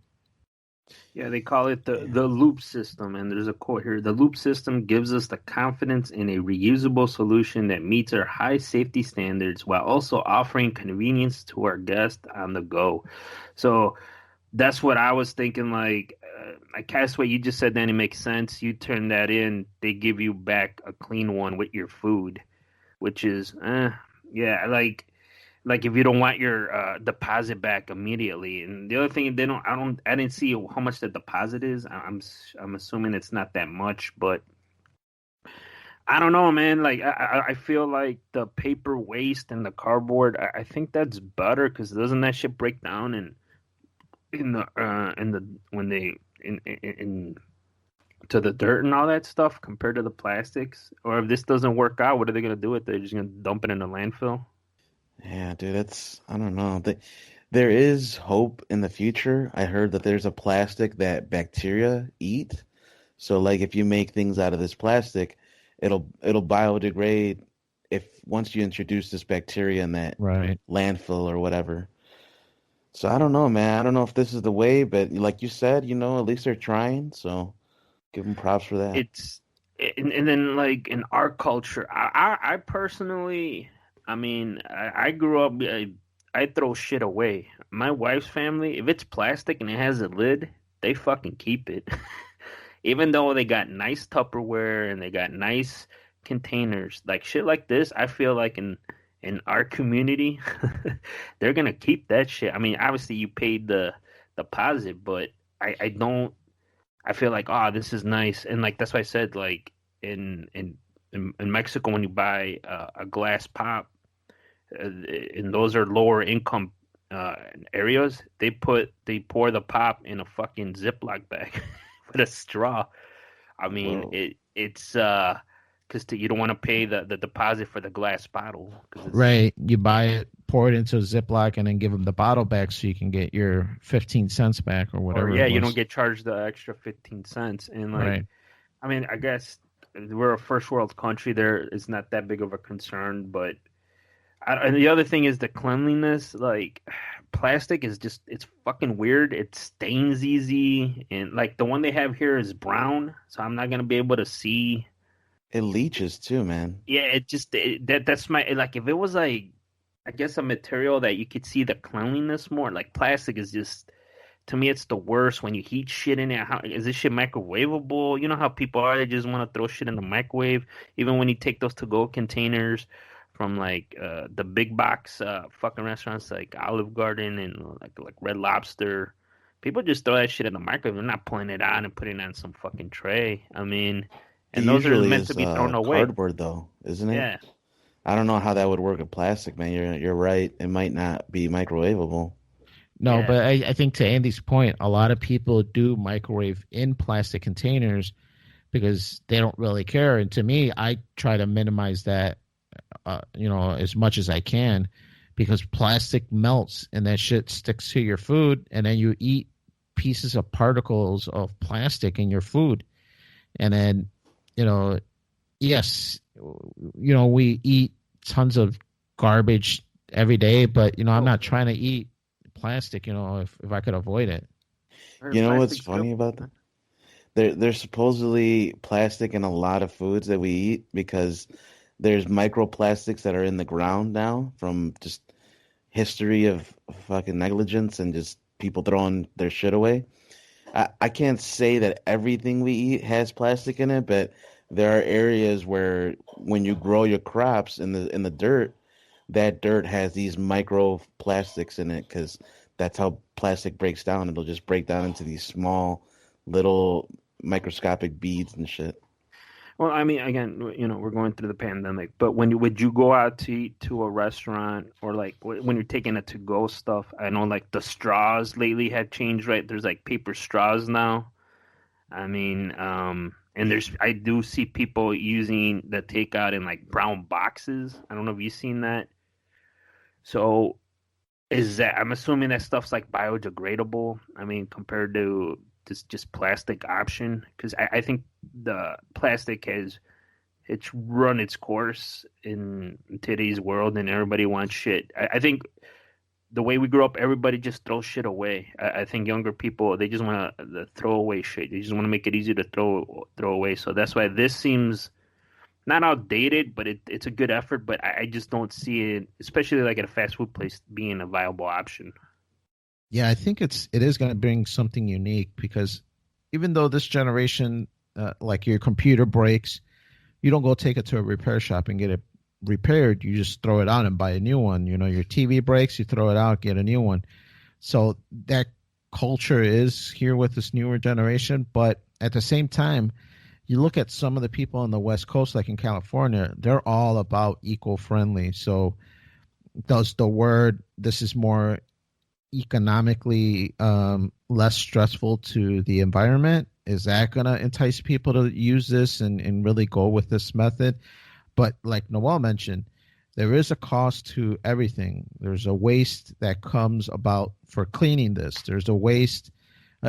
Yeah, they call it the loop system, and there's a quote here. The loop system gives us the confidence in a reusable solution that meets our high safety standards while also offering convenience to our guests on the go. So that's what I was thinking. Like, I guess what you just said, Danny, makes sense. You turn that in, they give you back a clean one with your food, which is, yeah, like if you don't want your deposit back immediately. And the other thing, I didn't see how much the deposit is. I'm assuming it's not that much, but I don't know, man. Like, I feel like the paper waste and the cardboard, I think that's better, because doesn't that shit break down to the dirt and all that stuff compared to the plastics? Or if this doesn't work out, what are they gonna do with it? They're just gonna dump it in the landfill? Yeah, dude, I don't know. There is hope in the future. I heard that there's a plastic that bacteria eat. So like if you make things out of this plastic, it'll biodegrade if once you introduce this bacteria in that Right. landfill or whatever. So I don't know, man. I don't know if this is the way, but like you said, at least they're trying. So give them props for that. It's and then like in our culture, I personally, I mean, I grew up. I throw shit away. My wife's family, if it's plastic and it has a lid, they fucking keep it. Even though they got nice Tupperware and they got nice containers, like shit like this, I feel like in our community, they're gonna keep that shit. I mean, obviously you paid the deposit, but I don't. I feel like, oh, this is nice, and like that's why I said, like in Mexico, when you buy a glass pop, and those are lower income uh, areas, they pour the pop in a fucking Ziploc bag with a straw. I mean, Whoa. it's because you don't want to pay the deposit for the glass bottle because it's Right. You buy it, pour it into a Ziploc, and then give them the bottle back so you can get your 15 cents back or or whatever yeah, it you don't was. get charged the extra 15 cents. And like, Right. I mean, I guess we're a first world country. There is not that big of a concern, but and the other thing is the cleanliness. Like, plastic is just it's fucking weird. It stains easy, and like the one they have here is brown, so I'm not gonna be able to see. It leaches too, man. Yeah, that's my like if it was like I guess a material that you could see the cleanliness more. Like plastic is just to me it's the worst when you heat shit in it. How is this shit microwavable? You know how people are, they just want to throw shit in the microwave. Even when you take those to go containers from like the big box fucking restaurants like Olive Garden and like Red Lobster. People just throw that shit in the microwave. They're not pulling it out and putting it on some fucking tray. I mean, It and those are usually meant to is be thrown away. cardboard though, isn't it? Yeah. I don't know how that would work with plastic, man. You're right. It might not be microwavable. No, Yeah. but I think to Andy's point, a lot of people do microwave in plastic containers because they don't really care. And to me, I try to minimize that, as much as I can because plastic melts and that shit sticks to your food. And then you eat pieces of particles of plastic in your food. And then, yes, we eat tons of garbage every day, but, I'm Oh, not trying to eat plastic, if I could avoid it. You know what's plastic's good. funny about that? There's supposedly plastic in a lot of foods that we eat because there's microplastics that are in the ground now from just history of fucking negligence and just people throwing their shit away. I can't say that everything we eat has plastic in it, but there are areas where when you grow your crops in the dirt, that dirt has these microplastics in it because that's how plastic breaks down. It'll just break down into these small, little microscopic beads and shit. Well, I mean, again, we're going through the pandemic, but would you go out to eat to a restaurant or like when you're taking it to go stuff? I know like the straws lately have changed, right? There's like paper straws now. I mean, and I do see people using the takeout in like brown boxes. I don't know if you've seen that. So I'm assuming that stuff's like biodegradable. I mean, compared to this just plastic option, because I think the plastic has it's run its course in today's world, and everybody wants shit. I think the way we grew up, everybody just throws shit away. I think younger people they just want to throw away shit. They just want to make it easier to throw away. So that's why this seems not outdated, but it's a good effort. But I just don't see it, especially like at a fast food place, being a viable option. Yeah, I think it is going to bring something unique because even though this generation, like your computer breaks, you don't go take it to a repair shop and get it repaired. You just throw it out and buy a new one. Your TV breaks, you throw it out, get a new one. So that culture is here with this newer generation. But at the same time, you look at some of the people on the West Coast, like in California, they're all about eco-friendly. So does the word, this is more economically less stressful to the environment, is that going to entice people to use this and really go with this method? But like Noel mentioned, there is a cost to everything. There's a waste that comes about for cleaning this. There's a waste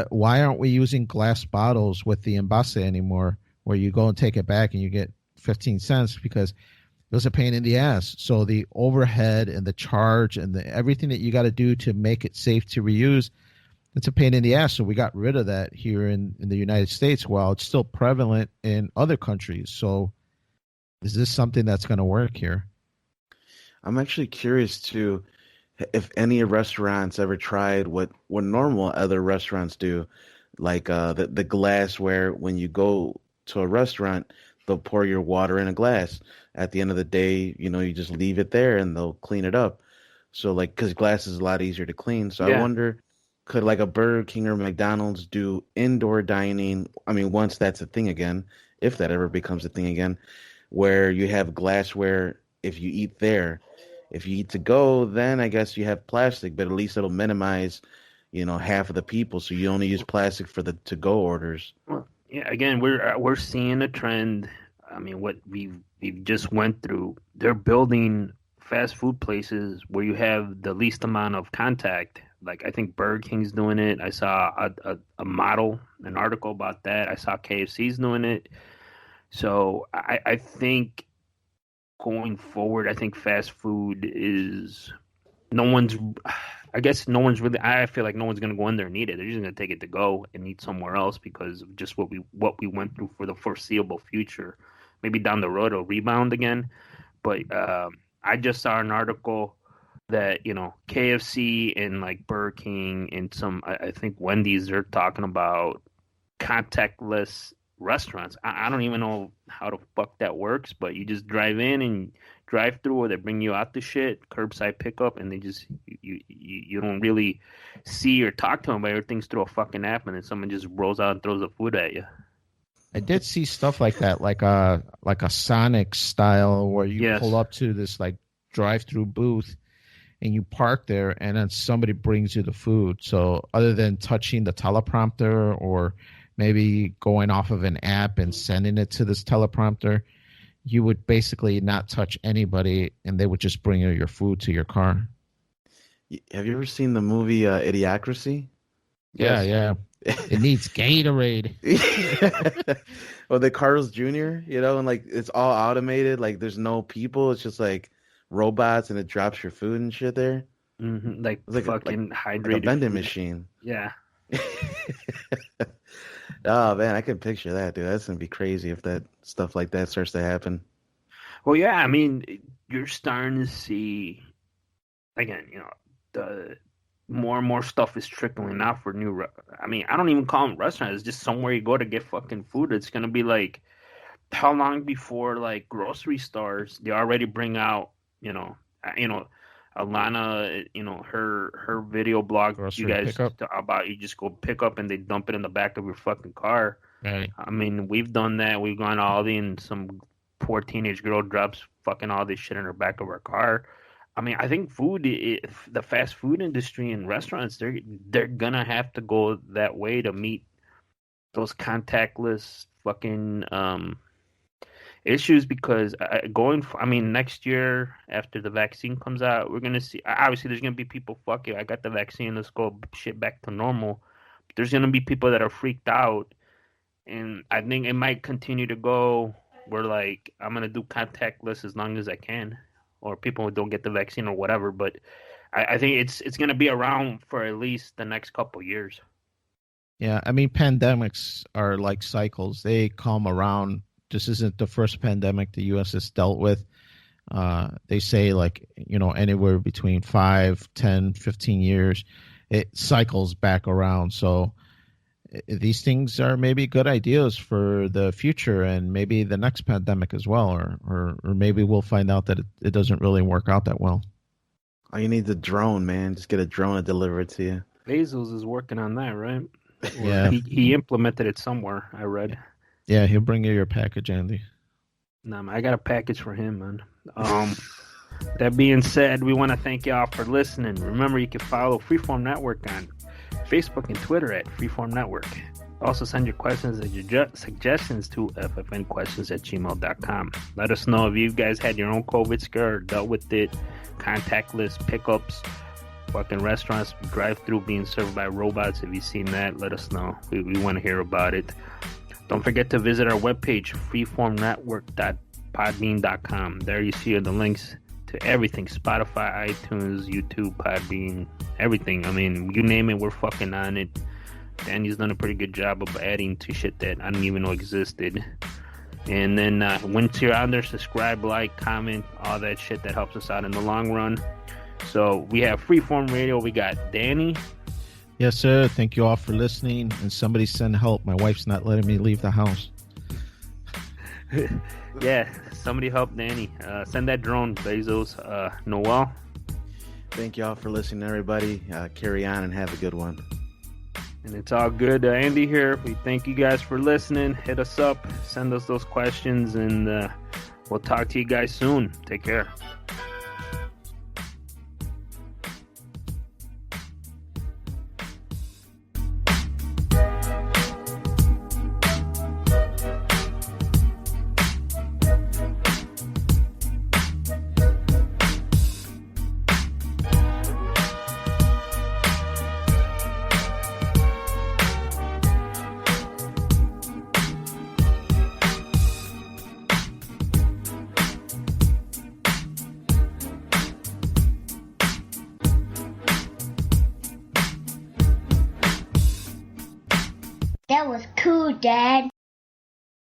Why aren't we using glass bottles with the envase anymore, where you go and take it back and you get 15 cents? Because it was a pain in the ass. So the overhead and the charge and everything that you got to do to make it safe to reuse, it's a pain in the ass. So we got rid of that here in the United States, while it's still prevalent in other countries. So is this something that's going to work here? I'm actually curious too if any restaurants ever tried what normal other restaurants do, like the glassware. When you go to a restaurant, they'll pour your water in a glass. At the end of the day, you just leave it there and they'll clean it up. So like, because glass is a lot easier to clean. So I Yeah. wonder, could like a Burger King or McDonald's do indoor dining? I mean, once that's a thing again, if that ever becomes a thing again, where you have glassware if you eat there. If you eat to go, then I guess you have plastic, but at least it'll minimize, half of the people. So you only use plastic for the to go orders. Well, yeah. Again, we're seeing a trend. I mean, what we've just went through. They're building fast food places where you have the least amount of contact. Like I think Burger King's doing it. I saw an article about that. I saw KFC's doing it. So I think going forward, I think fast food is I guess no one's really. I feel like no one's gonna go in there and eat it. They're just gonna take it to go and eat somewhere else because of just what we went through for the foreseeable future. Maybe down the road it'll rebound again, but I just saw an article that KFC and like Burger King and I think Wendy's are talking about contactless restaurants. I don't even know how the fuck that works, but you just drive in and drive through, or they bring you out the shit, curbside pickup, and they just you don't really see or talk to them, but everything's through a fucking app, and then someone just rolls out and throws the food at you. I did see stuff like that, like a Sonic style, where you Yes. pull up to this like drive-through booth and you park there, and then somebody brings you the food. So other than touching the teleprompter or maybe going off of an app and sending it to this teleprompter, you would basically not touch anybody, and they would just bring you your food to your car. Have you ever seen the movie Idiocracy? Yeah, Yes. yeah. It needs Gatorade. Or the Carl's Jr., and like it's all automated. Like there's no people. It's just like robots, and it drops your food and shit there. Mm-hmm. Like It's like fucking like hydrated a vending food. machine. Yeah. Oh man, I can picture that, dude. That's gonna be crazy if that stuff like that starts to happen. Well, yeah. I mean, you're starting to see again. The more and more stuff is trickling out for new. I mean, I don't even call them restaurants. It's just somewhere you go to get fucking food. It's gonna be like, how long before like grocery stores they already bring out, Alana, her video blog Grocery you guys pickup. about you just go pick up and they dump it in the back of your fucking car. Right. I mean, we've done that. We've gone to Aldi and some poor teenage girl drops fucking all this shit in the back of her car. I mean, I think the fast food industry and restaurants, they're gonna have to go that way to meet those contactless fucking issues because next year after the vaccine comes out, we're gonna see. Obviously, there's gonna be people. Fuck it, I got the vaccine. Let's go shit back to normal. But there's gonna be people that are freaked out, and I think it might continue to go where like I'm gonna do contactless as long as I can, or people who don't get the vaccine or whatever. But I think it's gonna be around for at least the next couple years. Yeah, I mean, pandemics are like cycles. They come around. This isn't the first pandemic the U.S. has dealt with. They say like, anywhere between 5, 10, 15 years, it cycles back around. So these things are maybe good ideas for the future and maybe the next pandemic as well. Or maybe we'll find out that it doesn't really work out that well. All you need is a drone, man. Just get a drone to deliver it to you. Bezos is working on that, right? Yeah. He implemented it somewhere, I read. Yeah, he'll bring you your package, Andy. Nah, man, I got a package for him, man. That being said, we want to thank y'all for listening. Remember, you can follow Freeform Network on Facebook and Twitter at Freeform Network. Also, send your questions and your suggestions to ffnquestions@gmail.com. Let us know if you guys had your own COVID scare or dealt with it, contactless pickups, fucking restaurants drive-through being served by robots. If you've seen that, let us know. We want to hear about it. Don't forget to visit our webpage, freeformnetwork.podbean.com. There you see the links to everything: Spotify, iTunes, YouTube, Podbean, everything. I mean, you name it, we're fucking on it. Danny's done a pretty good job of adding to shit that I didn't even know existed. And then once you're on there, subscribe, like, comment, all that shit that helps us out in the long run. So we have Freeform Radio. We got Danny. Yes, sir. Thank you all for listening. And somebody send help. My wife's not letting me leave the house. Yeah, somebody help Danny. Send that drone, Bezos. Noel. Thank you all for listening, everybody. Carry on and have a good one. And it's all good. Andy here. We thank you guys for listening. Hit us up. Send us those questions. And we'll talk to you guys soon. Take care. That was cool, Dad.